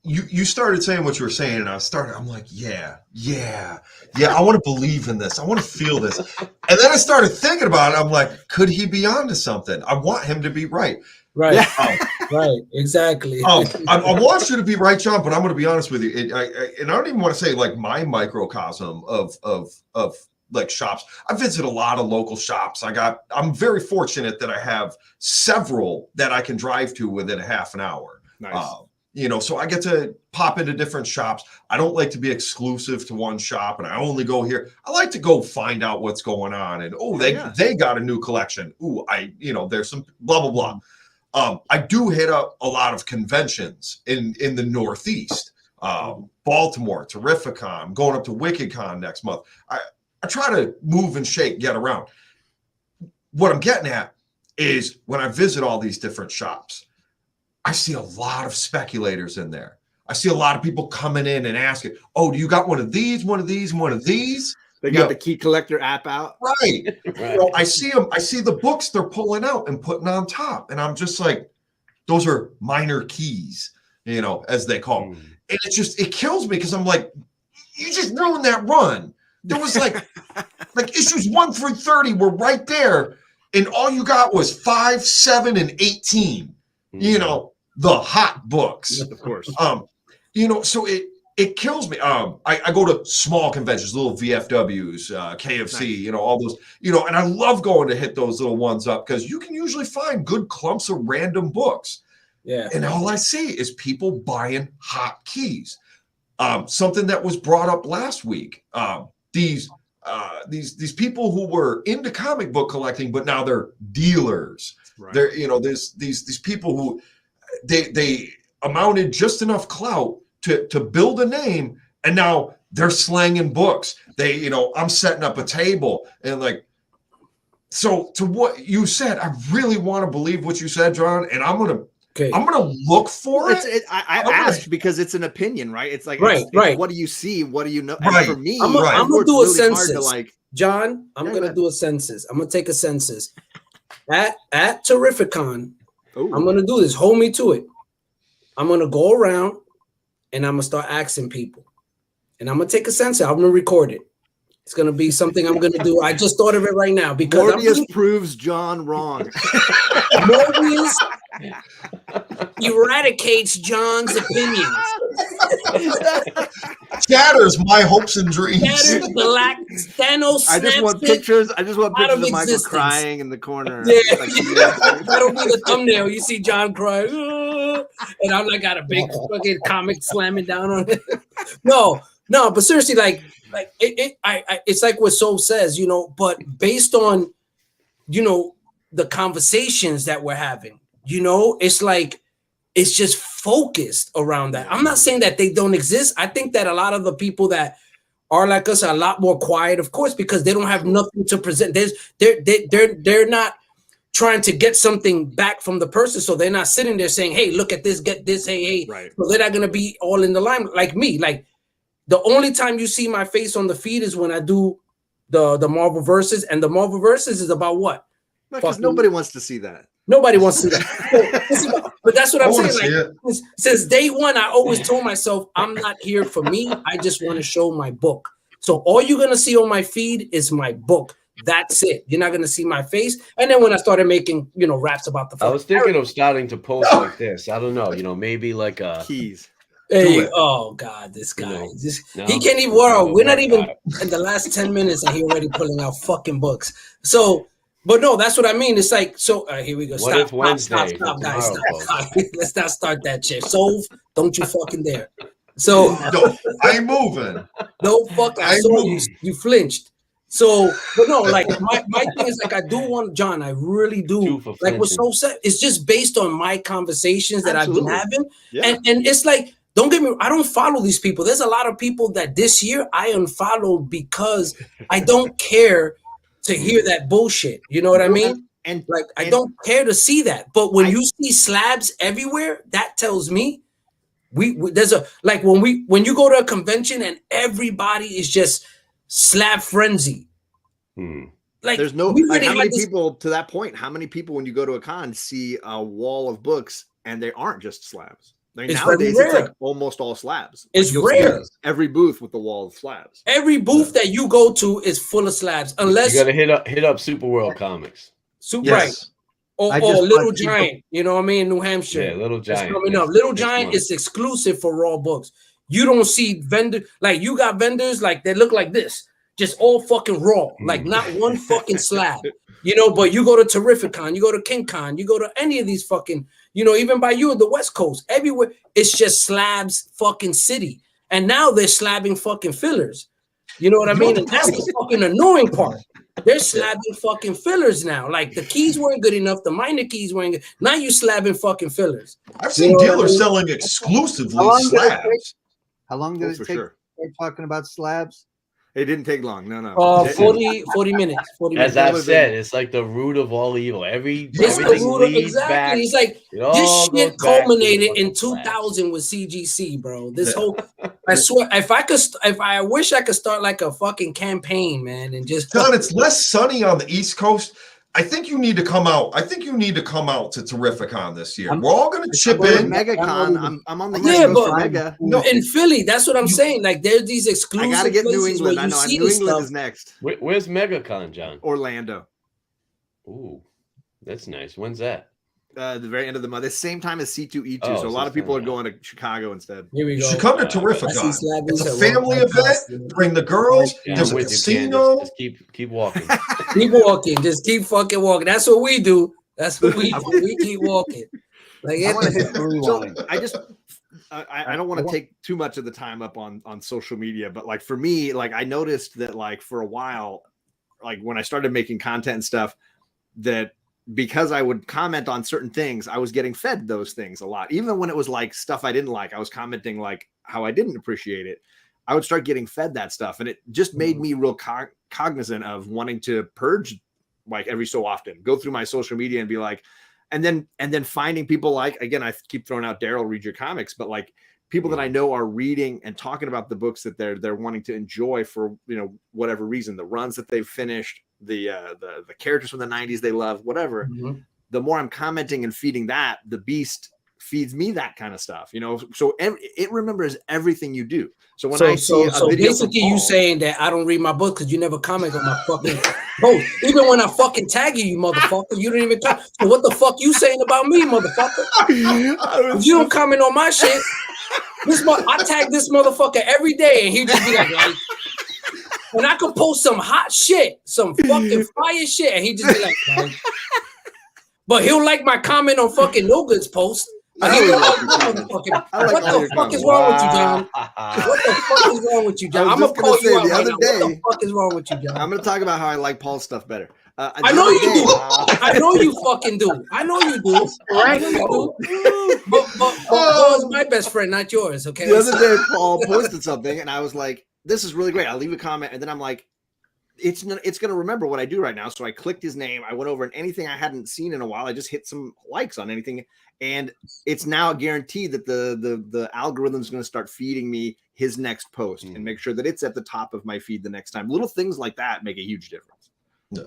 you started saying what you were saying, and I'm like, yeah, I want to believe in this, I want to feel this, and then I started thinking about it. I'm like, could he be onto something? I want him to be right. Right. Right. Exactly. I want you to be right, John, but I'm going to be honest with you. And I don't even want to say like my microcosm of like shops. I visit a lot of local shops. I'm very fortunate that I have several that I can drive to within a half an hour. Nice. So I get to pop into different shops. I don't like to be exclusive to one shop and I only go here. I like to go find out what's going on. And they got a new collection. There's some blah, blah, blah. I do hit up a lot of conventions in the Northeast, Baltimore, Terrificon. I'm going up to WickedCon next month. I try to move and shake, get around. What I'm getting at is when I visit all these different shops, I see a lot of speculators in there. I see a lot of people coming in and asking, oh, do you got one of these, one of these, one of these? They got the key collector app out. Right. I see them. I see the books they're pulling out and putting on top. And I'm just like, those are minor keys, as they call them. And it kills me because I'm like, you just ruined that run. There was like issues 1 through 30 were right there. And all you got was 5, 7, and 18, the hot books. Of course. So it kills me. I go to small conventions, little VFWs, KFC, all those, and I love going to hit those little ones up because you can usually find good clumps of random books. Yeah. And all I see is people buying hot keys. Something that was brought up last week. These people who were into comic book collecting, but now they're dealers. Right. They're, there's these people who they amounted just enough clout to build a name, and now they're slanging books. I'm setting up a table and so to what you said, I really want to believe what you said, John, and I'm gonna look for it. I asked because it's an opinion, right? It's like, right. What do you see? What do you know? Right. And for me, I'm gonna do a census. John, I'm gonna do a census. I'm gonna take a census at Terrificon. Ooh. I'm gonna do this. Hold me to it. I'm gonna go around and I'm gonna start asking people, and I'm gonna take a census. I'm gonna record it. It's gonna be something I'm gonna do. I just thought of it right now because Morbius proves John wrong. Morbius eradicates John's opinions. Shatters my hopes and dreams. Shatters black Thanos. I just want pictures. Of Michael existence. crying in the corner. Yeah. That'll be the thumbnail. You see John crying, and I'm like, got a big fucking comic slamming down on it. No, but seriously, it's like what Soul says, but based on, the conversations that we're having, it's like, it's just focused around that. I'm not saying that they don't exist. I think that a lot of the people that are like us are a lot more quiet, of course, because they don't have nothing to present. They're not trying to get something back from the person. So they're not sitting there saying, hey, look at this, get this, hey. Right. So they're not going to be all in the line like me. Like the only time you see my face on the feed is when I do the Marvel Versus, and the Marvel Versus is about what? Because nobody wants to see that. Nobody wants to see that. But that's what I'm saying. Like, since day one, I always told myself, I'm not here for me. I just want to show my book. So all you're going to see on my feed is my book. That's it. You're not going to see my face. And then when I started making, raps about the I was thinking of starting to post like this. I don't know, maybe like keys. Hey, oh God, this guy. He can't even work. We're not even in the last 10 minutes and he already pulling out fucking books. So But no, that's what I mean. It's like, so here we go. What if Wednesday? Stop, guys. Tomorrow, Stop. Let's not start that shit. So don't you fucking dare. So No, I ain't moving. no, fuck. I saw you flinched. So, but no, like my thing is like I do want John. I really do. Like what's so sad. It's just based on my conversations that I've been having, and it's like, don't get me. I don't follow these people. There's a lot of people that this year I unfollowed because I don't care to hear that bullshit. You know what I mean? And like I don't care to see that. But when you see slabs everywhere, that tells me there's a like when you go to a convention and everybody is just slab frenzy. Like there's no like how many people to that point, how many people when you go to a con see a wall of books and they aren't just slabs? Like nowadays it's like almost all slabs. It's rare. Every booth with the wall of slabs. Every booth that you go to is full of slabs, unless you gotta hit up Super World Comics. Right. Or Little Giant, you know what I mean? New Hampshire. Yeah, Little Giant. Coming up. Little Giant is exclusive for raw books. You don't see vendors like you got vendors like they look like this, just all fucking raw, like not one fucking slab. You know, but you go to Terrificon, you go to King Con, you go to any of these fucking, you know, even by you at the West Coast, everywhere, it's just slabs fucking city. And now they're slabbing fucking fillers. You know what I mean? And that's the fucking annoying part. They're slabbing fucking fillers now. Like the keys weren't good enough, the minor keys weren't good. Now you slabbing fucking fillers. I've seen dealers selling exclusively slabs. How long did it take? We're talking about slabs. It didn't take long. No. 40 minutes. 40 minutes. As I've said, it's like the root of all evil. Everything leads back. It's like this shit culminated in 2000 with CGC, bro. This whole, I swear, I wish I could start like a fucking campaign, man, and just. John, it's less sunny on the East Coast. I think you need to come out. I think you need to come out to Terrificon this year. We're all going to chip in. MegaCon. I'm on the Mega. No, in Philly, that's what I'm saying. Like, there's these exclusive. I got to get New England. I know. New England is next. Where's MegaCon, John? Orlando. Ooh, that's nice. When's that? The very end of the month. The same time as C2E2. So a lot of people are going to Chicago instead. Here we go. You should come to Terrificon. It's a family event. Bring the girls. There's a casino. Just keep walking. Keep walking. Just keep fucking walking. That's what we do. That's what we do. We keep walking. Like I don't want to take too much of the time up on social media, but like for me, like I noticed that like for a while, like when I started making content and stuff, that because I would comment on certain things, I was getting fed those things a lot. Even when it was like stuff I didn't like, I was commenting like how I didn't appreciate it. I would start getting fed that stuff. And it just made me real cognizant of wanting to purge like every so often, go through my social media and be like, and then finding people like, again, I keep throwing out Daryl, read your comics, but like people that I know are reading and talking about the books that they're wanting to enjoy for, you know, whatever reason, the runs that they've finished, the characters from the 90s they love, whatever. The more I'm commenting and feeding that, the beast feeds me that kind of stuff, you know. So it remembers everything you do. So when I see a video basically you saying that I don't read my book because you never comment on my fucking post. Even when I fucking tag you motherfucker, you don't even comment. So what the fuck you saying about me, motherfucker? If you don't comment on my shit, I tag this motherfucker every day and he just be like and I could post some hot shit, some fucking fire shit, and he just be like but he'll like my comment on fucking No Good's post. What the fuck is wrong with you, John? What the fuck is wrong with you, John? I'm gonna call you out right now. What the fuck is wrong with you, John? I'm gonna talk about how I like Paul's stuff better. I know you do. I know you fucking do. I know you do. Right? But Paul's my best friend, not yours. Okay. The other day, Paul posted something, and I was like, "This is really great." I'll leave a comment, and then I'm like, it's going to remember what I do right now. So I clicked his name. I went over and anything I hadn't seen in a while, I just hit some likes on anything. And it's now guaranteed that the algorithm is going to start feeding me his next post and make sure that it's at the top of my feed the next time. Little things like that make a huge difference. Yeah.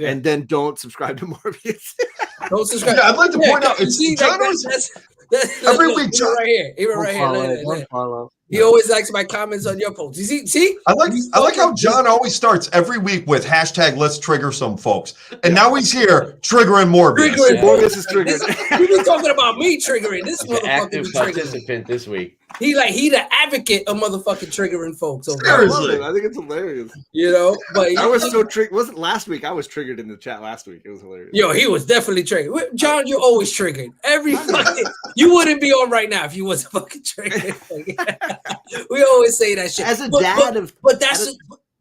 And then don't subscribe to Morbius. Don't subscribe. Yeah, I'd like to point out, it's John that's every week, John. Right here. Even right here. Don't follow. He always likes my comments on your posts. You see? I like how John always starts every week with hashtag let's trigger some folks. And now he's here triggering Morbius. Morbius is triggered. You be talking about me triggering this motherfucker. Active participant this week. He the advocate of motherfucking triggering folks. Over I love it. I think it's hilarious. You know, but I was so triggered. Wasn't last week? I was triggered in the chat last week. It was hilarious. Yo, he was definitely triggered. John, you're always triggered. Every fucking you wouldn't be on right now if you wasn't fucking triggered. We always say that shit. As a dad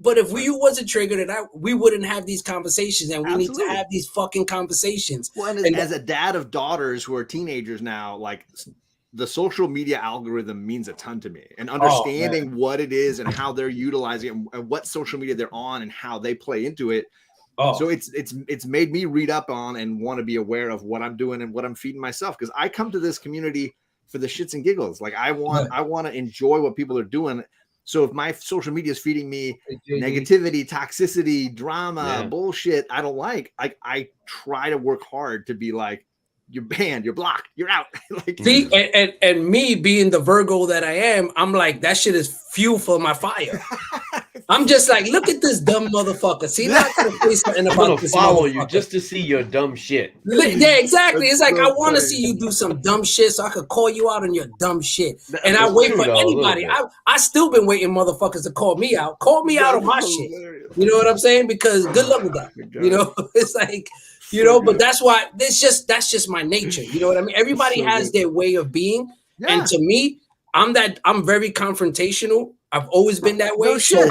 but if we wasn't triggered and we wouldn't have these conversations, and we need to have these fucking conversations. Well, and as a dad of daughters who are teenagers now, like the social media algorithm means a ton to me, and understanding what it is and how they're utilizing it and what social media they're on and how they play into it. So it's made me read up on and want to be aware of what I'm doing and what I'm feeding myself, because I come to this community for the shits and giggles. Like I want to enjoy what people are doing. So if my social media is feeding me negativity, toxicity, drama, bullshit I don't like, I try to work hard to be like, you're banned, you're blocked, you're out. Like, see, and me being the Virgo that I am, I'm like, that shit is fuel for my fire. I'm just like, look at this dumb motherfucker. See, not gonna say something about this follow you just to see your dumb shit. Yeah, exactly. It's like, I want to see you do some dumb shit so I could call you out on your dumb shit. And I wait for anybody. I still been waiting motherfuckers to call me out. Call me out on my shit. You know what I'm saying? Because good luck with that. You know, it's like, you know, but that's why that's just my nature. You know what I mean? Everybody has their way of being. And to me, I'm very confrontational. I've always been that way. So,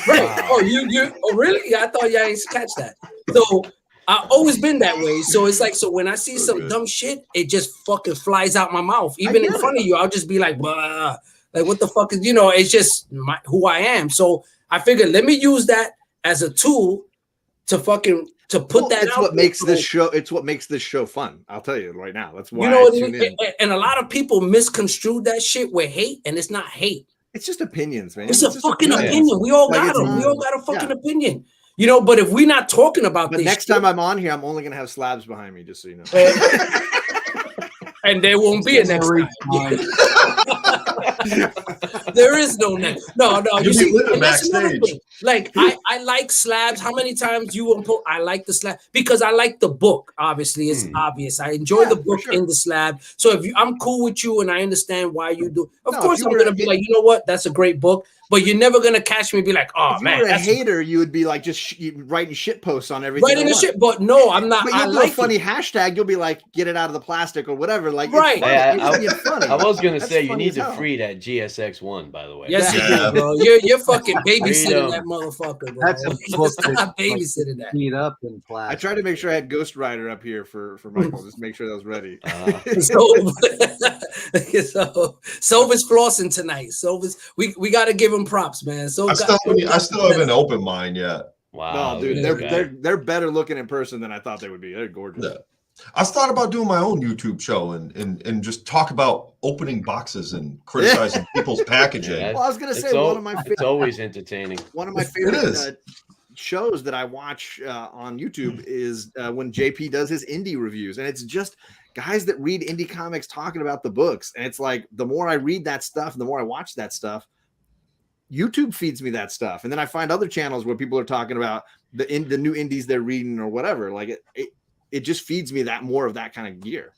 right. Oh, you really? Yeah, I thought y'all ain't catch that. So I've always been that way. So it's like, so when I see some dumb shit, it just fucking flies out my mouth. Even in front of you, I'll just be like, blah. Like, what the fuck is, you know, it's just who I am. So I figured, let me use that as a tool to fucking put that it's out. What makes this show, it's what makes this show fun. I'll tell you right now. That's why, you know what I mean? And a lot of people misconstrue that shit with hate, and it's not hate. It's just opinions, man. It's a fucking opinion. We all got them. We all got a fucking opinion. You know, but if we're not talking about this next time I'm on here, I'm only gonna have slabs behind me, just so you know. And there won't be a next time. There is no next. No. You see, backstage. Like I like slabs. How many times you won't put? I like the slab because I like the book. Obviously, it's obvious. I enjoy the book in the slab. So if I'm cool with you and I understand why you do, of course I'm gonna be like, you know what? That's a great book. But you're never gonna catch me and be like, oh if man, you were a hater. You would be like just writing shit posts on everything. Writing the shit, but no, I'm not. But you'll do a funny hashtag. You'll be like, get it out of the plastic or whatever. Like, right? I was gonna say you need to free that GSX1, by the way. Yes, you do, bro. You're fucking babysitting that motherfucker, bro. That's a book not babysitting that. Heat up in plastic. I tried to make sure I had Ghost Rider up here for Michael. Just make sure that was ready. Sova's flossing tonight. Sova's we got to give him props, man. So I still have an open mind yet. Wow, no, dude, they're better looking in person than I thought they would be. They're gorgeous. Yeah. I thought about doing my own YouTube show and just talk about opening boxes and criticizing people's packaging. Well, I was gonna say it's always entertaining. One of my favorite shows that I watch on YouTube is when JP does his indie reviews, and it's just guys that read indie comics talking about the books. And it's like, the more I read that stuff, the more I watch that stuff, YouTube feeds me that stuff. And then I find other channels where people are talking about the new indies they're reading or whatever. Like it just feeds me that more of that kind of gear.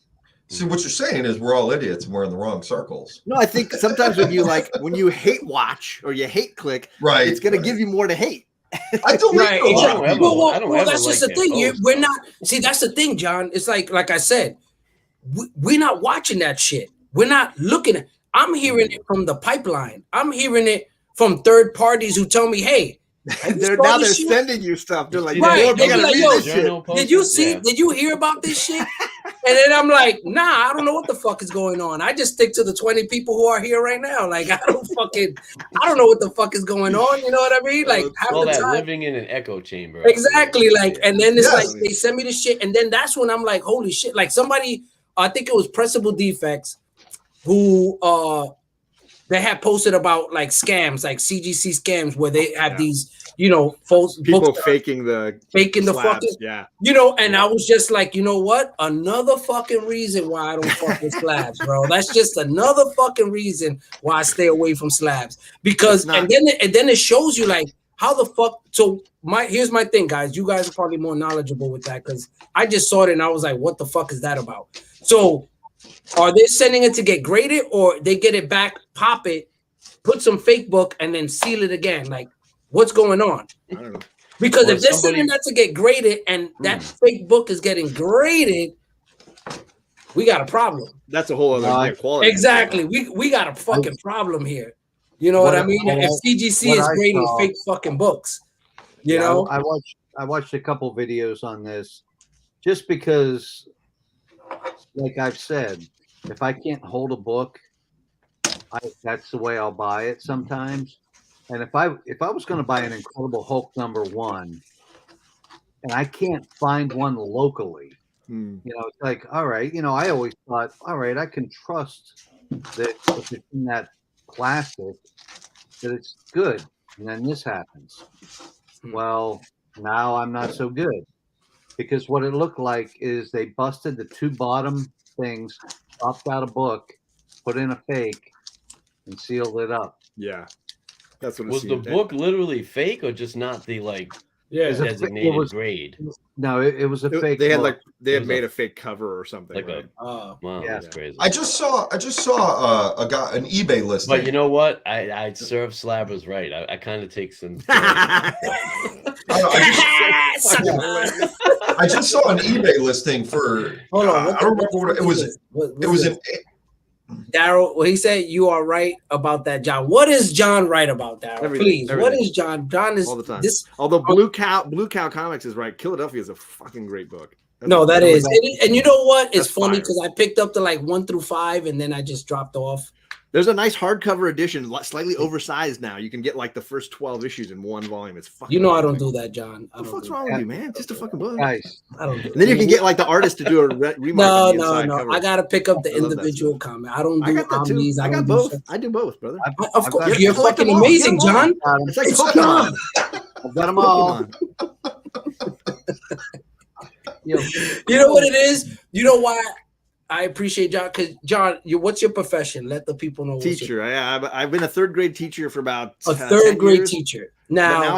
See, what you're saying is we're all idiots and we're in the wrong circles. No, I think sometimes when you hate watch or you hate click, right, it's going to give you more to hate. I don't right. Exactly. Well, that's just the thing. We're not. See, that's the thing, John. It's like I said, we're not watching that shit. We're not looking at. I'm hearing it from the pipeline. I'm hearing it from third parties who tell me, "Hey, they're sending you stuff." They're like, right. They be like, "Yo, did you see? Did you hear about this shit?" And then I'm like, "Nah, I don't know what the fuck is going on. I just stick to the 20 people who are here right now. Like, I don't know what the fuck is going on. You know what I mean? Like, all that living in an echo chamber. Exactly. Like, and then it's like they send me the shit, and then that's when I'm like, holy shit! Like somebody, I think it was Pressable Defects, who they had posted about like scams, like CGC scams, where they have these, you know, false People books faking the slabs, fucking, you know, and I was just like, you know what? Another fucking reason why I don't fuck with slabs, bro. That's just another fucking reason why I stay away from slabs. Because and then it shows you like how the fuck. So here's my thing, guys. You guys are probably more knowledgeable with that because I just saw it and I was like, what the fuck is that about? So are they sending it to get graded, or they get it back, pop it, put some fake book, and then seal it again? Like, what's going on? I don't know. Because if they're sending that to get graded and that fake book is getting graded, we got a problem. That's a whole other quality. Exactly. We got a fucking problem here. You know what I mean? If CGC is grading fake fucking books, you know. I watched a couple videos on this just because, like I've said, if I can't hold a book, that's the way I'll buy it sometimes. And if I was going to buy an Incredible Hulk #1 and I can't find one locally, you know, it's like, all right, you know, I always thought, all right, I can trust that if it's in that plastic that it's good. And then this happens. Well, now I'm not so good, because what it looked like is they busted the 2 bottom things, popped out a book, put in a fake, and sealed it up. Yeah. That's what it was seemed. The book literally fake, or just not the designated grade? No, it was a fake. They had made a fake cover or something. Like right? wow, that's crazy. I just saw an eBay listing. But you know what? I serve slabbers right. I kind of take some. I just saw an eBay listing for. Hold on, I don't remember what it was. It was an. Daryl, well, he said you are right about that, John. What is John right about, Daryl? Please, everything. What is John? John is all the time. This. Although Blue Cow Comics is right. Philadelphia is a fucking great book. That is. And you know what? It's funny because I picked up the like 1 through 5 and then I just dropped off. There's a nice hardcover edition, slightly oversized now. You can get like the first 12 issues in one volume. It's fucking. You know I don't do that, John. What the fuck's wrong with you, man? Just a fucking book. Guys, I don't do and then you can get like the artist to do a remark. No. I gotta pick up the individual comic. I don't do omnis. I got both. I do both, brother. Of course, you're fucking amazing, John. It's like Pokemon. I've got them all. You know what it is? You know why I appreciate John? Because John, what's your profession? Let the people know. Teacher. I've been a 3rd grade teacher for about a 3rd grade years. Teacher. Now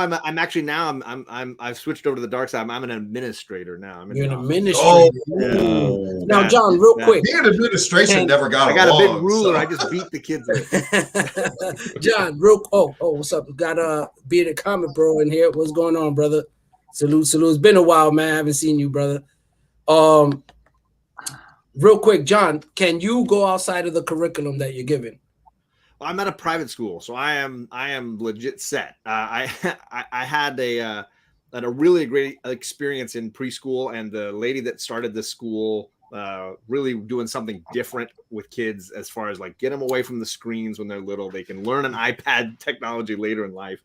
I've switched over to the dark side. I'm an administrator now. You're an administrator. Now, John, real quick. Me and administration never got along. I got a big ruler. So. I just beat the kids with. John, what's up? Got Bearded a Comic Bro in here. What's going on, brother? Salute. It's been a while, man. I haven't seen you, brother. Real quick, John, can you go outside of the curriculum that you're given? I'm at a private school, so I am legit set. I had a really great experience in preschool, and the lady that started this school really doing something different with kids as far as like get them away from the screens when they're little. They can learn an iPad technology later in life.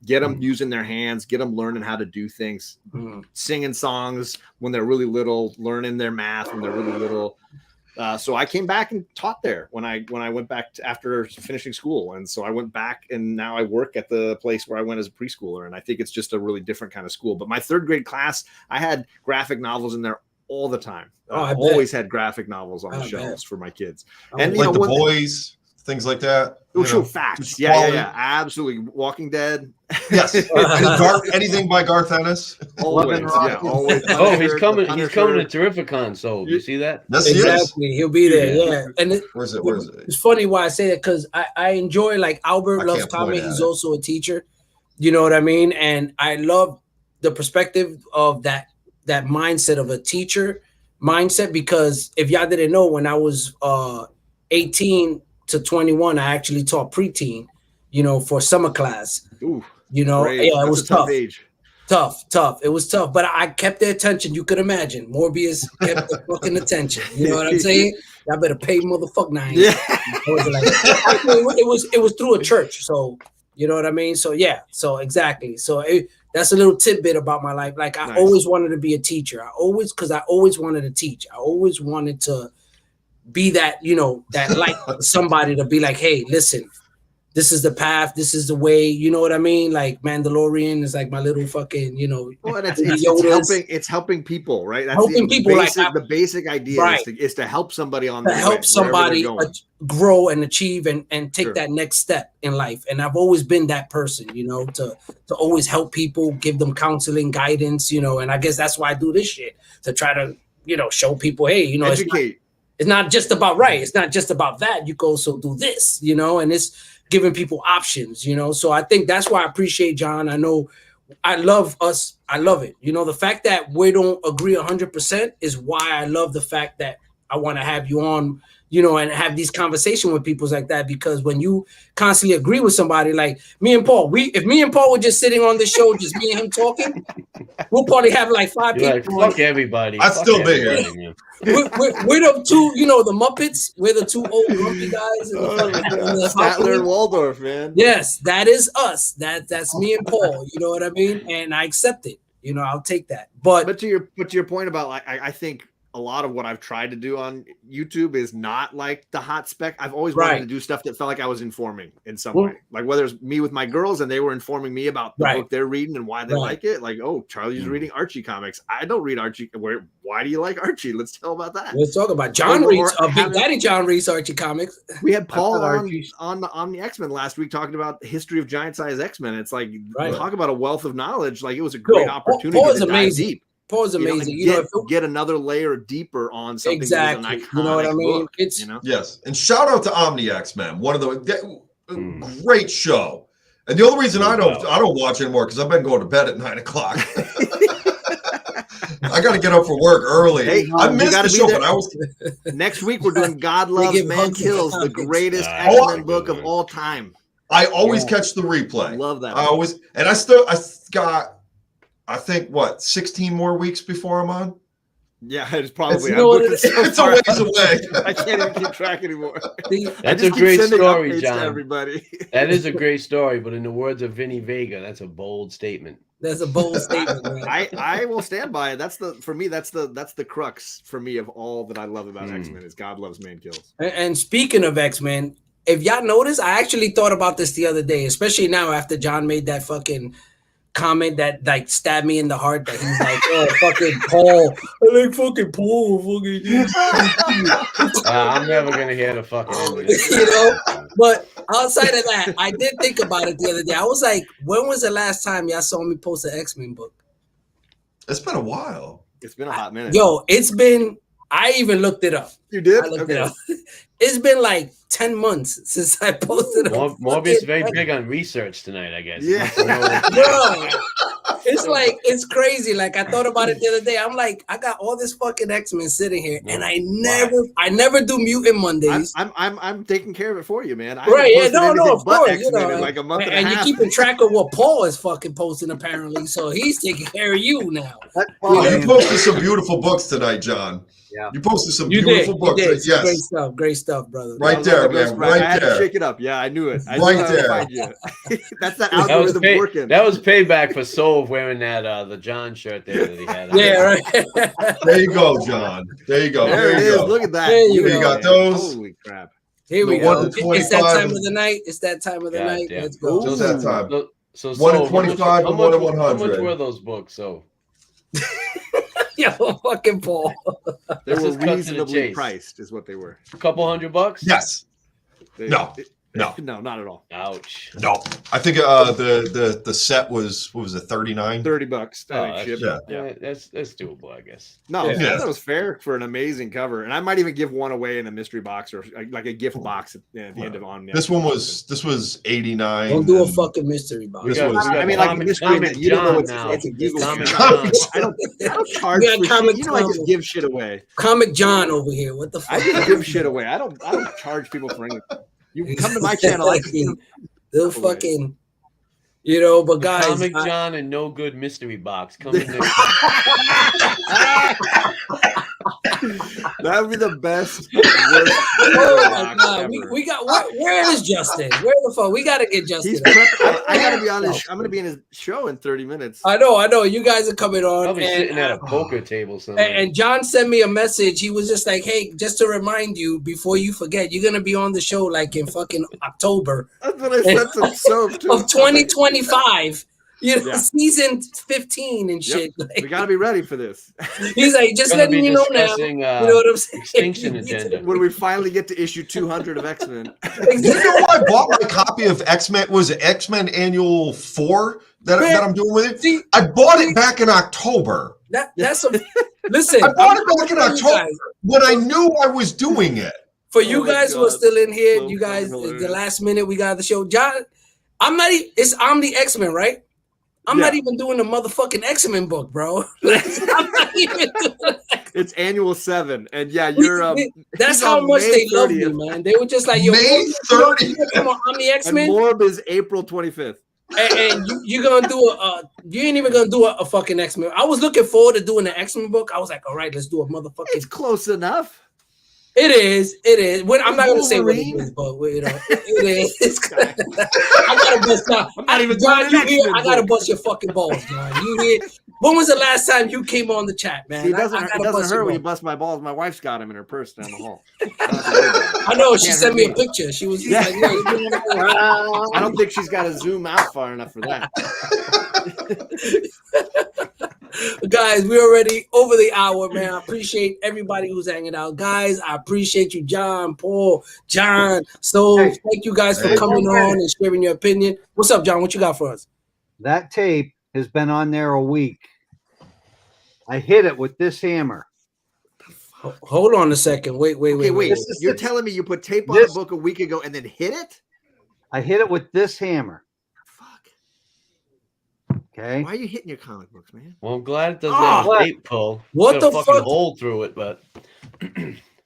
Get them using their hands, get them learning how to do things, singing songs when they're really little, learning their math when they're really little. So I came back and taught there when I went back after finishing school. And so I went back, and now I work at the place where I went as a preschooler. And I think it's just a really different kind of school. But my 3rd grade class, I had graphic novels in there all the time. I always had graphic novels on the shelves for my kids. And like The Boys, things like that. It was facts. Yeah, absolutely. Walking Dead. Yes. Anything by Garth Ennis. Always. Always. Oh, he's coming to Terrificon. So you see that? Exactly. He'll be there. Yeah. And where's it? It's funny why I say that, because I enjoy, like, Albert loves comic. He's also a teacher. You know what I mean? And I love the perspective of that mindset of a teacher mindset, because if y'all didn't know, when I was 18 to 21, I actually taught preteen, for summer class. Ooh, it was tough. Tough. It was tough, but I kept their attention. You could imagine. Morbius kept the fucking attention. You know what I'm saying? I better pay motherfucker 9. Yeah. It was through a church, so you know what I mean. So yeah, so exactly. So that's a little tidbit about my life. Like I always wanted to be a teacher. I always wanted to teach. I always wanted to be that, that like somebody to be like, hey, listen, this is the path, this is the way, you know what I mean? Like Mandalorian is like my little fucking, you know, well, and it's helping people, right? That's helping people, the basic idea right, is to help somebody on to their help way, somebody grow and achieve and take Sure. that next step in life. And I've always been that person, you know, to always help people, give them counseling, guidance, you know, and I guess that's why I do this shit, to try to, you know, show people, hey, you know, educate. It's not just about right. It's not just about that. You can also do this, you know, and it's giving people options, you know. So I think that's why I appreciate John. I know I love us. I love it. You know, the fact that we don't agree 100% is why I love the fact that I want to have you on, you know, and have these conversations with people like that, because when you constantly agree with somebody like me and Paul, if me and Paul were just sitting on the show, just me and him talking, we'll probably have like 5 people. Like, fuck everybody. I'd still be here. We're the two, you know, the Muppets. We're the two old grumpy guys. Statler and Waldorf, man. Yes, that is us. That's me and Paul. You know what I mean? And I accept it. You know, I'll take that. But to your point about, like, I think a lot of what I've tried to do on YouTube is not like the hot spec. I've always wanted to do stuff that felt like I was informing in some way. Like whether it's me with my girls and they were informing me about the book they're reading and why they like it. Like, oh, Charlie's reading Archie comics. I don't read Archie. Why do you like Archie? Let's tell about that. Let's talk about John reads. Big Daddy John reads Archie comics. We had Paul on the X-Men last week talking about the history of giant size X-Men. It's like, talk about a wealth of knowledge. Like, it was a great opportunity to dive deep. Paul's amazing. Get another layer deeper on something. Exactly. That is an iconic you know what I mean? Book, it's, you know? Yes. And shout out to Omni X-Men, one of the great show. And the only reason I don't watch anymore because I've been going to bed at 9 o'clock. I got to get up for work early. Hey, I missed the show, but I was. Next week we're doing God Loves Man Kills, the greatest X-Men book of all time. I always catch the replay. Love that. I got. I think 16 more weeks before I'm on. Yeah, it's probably. It's a ways away. I can't even keep track anymore. That's a great story, John. Everybody. That is a great story, but in the words of Vinny Vega, that's a bold statement. That's a bold statement. Man. I will stand by it. That's the crux for me of all that I love about X-Men is God Loves Man Kills. And speaking of X-Men, if y'all notice, I actually thought about this the other day, especially now after John made that fucking comment that like stabbed me in the heart, that he's like, oh, fucking Paul, I like fucking Paul, I'm never gonna hear the fucking end of it. You know. But outside of that, I did think about it the other day. I was like, when was the last time y'all saw me post an X-Men book? It's been a while. It's been a hot minute. Yo, it's been. I even looked it up. You did? I looked it up. It's been like 10 months since I posted. Morbius very big on research tonight, I guess. Yeah. It's like, it's crazy. Like, I thought about it the other day. I'm like, I got all this fucking X-Men sitting here, and I never do Mutant Mondays. I'm taking care of it for you, man. No, of course. You know, in like a month and you're keeping track of what Paul is fucking posting, apparently. So he's taking care of you now. You posted some beautiful books tonight, John. Yeah. You posted some beautiful books. Yes. Great stuff, brother. Right there, man. Right there. I had to shake it up. Yeah, I knew it. Right there. That's that algorithm working. That was payback for Sove wearing that the John shirt there that he had. Yeah, right. There you go, John. There you go. There it is. Look at that. You got those. Holy crap. Here we go. It's that time of the night. It's that time of the night. Yeah. Let's go. It's that time. So 1 in 25 and 1 in 100. How much were those books? So. Yo, fucking Paul. They were reasonably priced, is what they were. A couple $100? Yes. No, not at all. Ouch. No. I think the set was, what was it, $39? $30. Yeah, that's doable, I guess. No, that was fair for an amazing cover, and I might even give one away in a mystery box or like a gift box at the end of on. This was $89. Don't do a fucking mystery box. I mean, like mystery. You don't know it's a giveaway. I don't charge for shit. You know, I just give shit away. Comic John over here. What the fuck? I just give shit away. I don't charge people for anything. You can come to my channel. They'll fucking, you know, but guys. Comic John and No Good Mystery Box coming next. That would be the best. Oh my God. We got where is Justin? Where the fuck? We gotta get Justin. I gotta be on his. I'm gonna be in his show in 30 minutes. I know. You guys are coming on. Probably sitting at a poker table somewhere. And John sent me a message. He was just like, "Hey, just to remind you before you forget, you're gonna be on the show like in fucking October." That's what I said to Soap too. Of 2025. Season 15 and shit. Yep. Like, We gotta be ready for this. He's like, just letting you know now. You know what I'm saying? Extinction agenda. When we finally get to issue 200 of X-Men. You know, I bought my copy of X-Men. Was it X-Men Annual 4 that I'm doing with it? See, I bought it back in October. That's a listen. I bought it back in October when I knew I was doing it. For you guys who are still in here, you guys, the last minute we got the show. John, I'm the X-Men, right? I'm not even doing the motherfucking X-Men book, bro. I'm not even doing It's Annual 7, and you're. That's how much they love me, man. They were just like, "Yo, May 30th. Come on, I'm the X-Men." And Morb is April 25th. And you're gonna do you ain't even gonna do a fucking X-Men. I was looking forward to doing the X-Men book. I was like, all right, let's do a motherfucking. It's close enough. It is. I'm not gonna say what it is, but it is. I gotta bust out. John, you here? I gotta bust your fucking balls, John. You here? When was the last time you came on the chat, man? See, it doesn't hurt when you bust my balls. My wife's got him in her purse down the hall. I know. She sent me a picture. She was like, I don't think she's got to zoom out far enough for that. Guys, we're already over the hour, man. I appreciate everybody who's hanging out. Guys, I appreciate you, John, Paul, John. So thank you guys for coming on and sharing your opinion. What's up, John? What you got for us? That tape has been on there a week. I hit it with this hammer. Hold on a second. Wait. You're telling me you put tape on a book a week ago and then hit it? I hit it with this hammer. Fuck. Okay. Why are you hitting your comic books, man? Well, I'm glad it doesn't have a tape pull. What the fucking fuck? hole through it, but.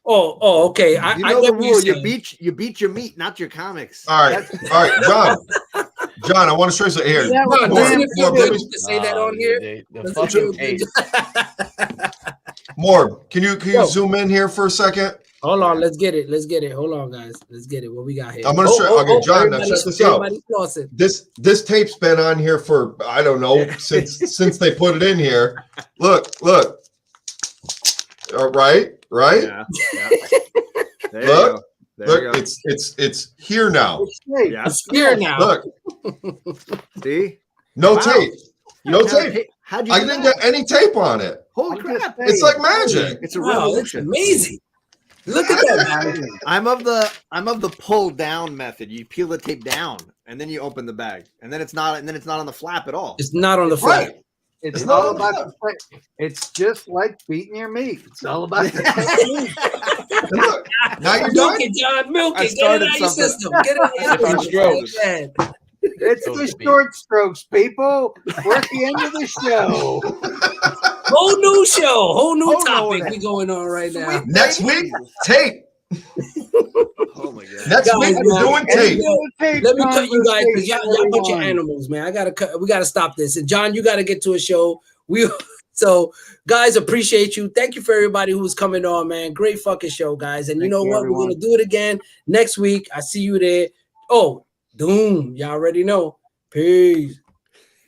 Oh, okay. You know the rule. You beat your meat, not your comics. All right, John. John, I want to show you something here. Yeah, to say that on here. The fucking tape. Morb, can you zoom in here for a second? Hold on, let's get it. Hold on, guys. Let's get it. What we got here? I'm gonna show. Okay, John, now check this out. This tape's been on here for I don't know since they put it in here. Look. Right. Yeah. There Look. you go. Look, it's here now. Yeah. It's here now. Look. See? No tape. No tape. How'd you I didn't get any tape on it. Holy crap. It's like magic. It's a Wow, that's revolution. amazing. Look at that. I'm of the pull down method. You peel the tape down and then you open the bag. And then it's not on the flap at all. It's not on the flap. Right. It's all about the play. It's just like beating your meat. It's all about the Look, now you're Milk done. it, John. Milk I it. Get it out started your something. system. Get it out your Different system. strokes. It's the short strokes, people. We're at the end of the show. Whole new show. Whole new Hold topic on. we going on right now. Next week, tape. Oh my god. Next week we're doing tape. Let me cut you guys because y'all bunch of animals, man. We gotta stop this. And John, you gotta get to a show. So guys, appreciate you. Thank you for everybody who's coming on, man. Great fucking show, guys. And you know what? We're gonna do it again next week. I see you there. Oh, Doom. Y'all already know. Peace.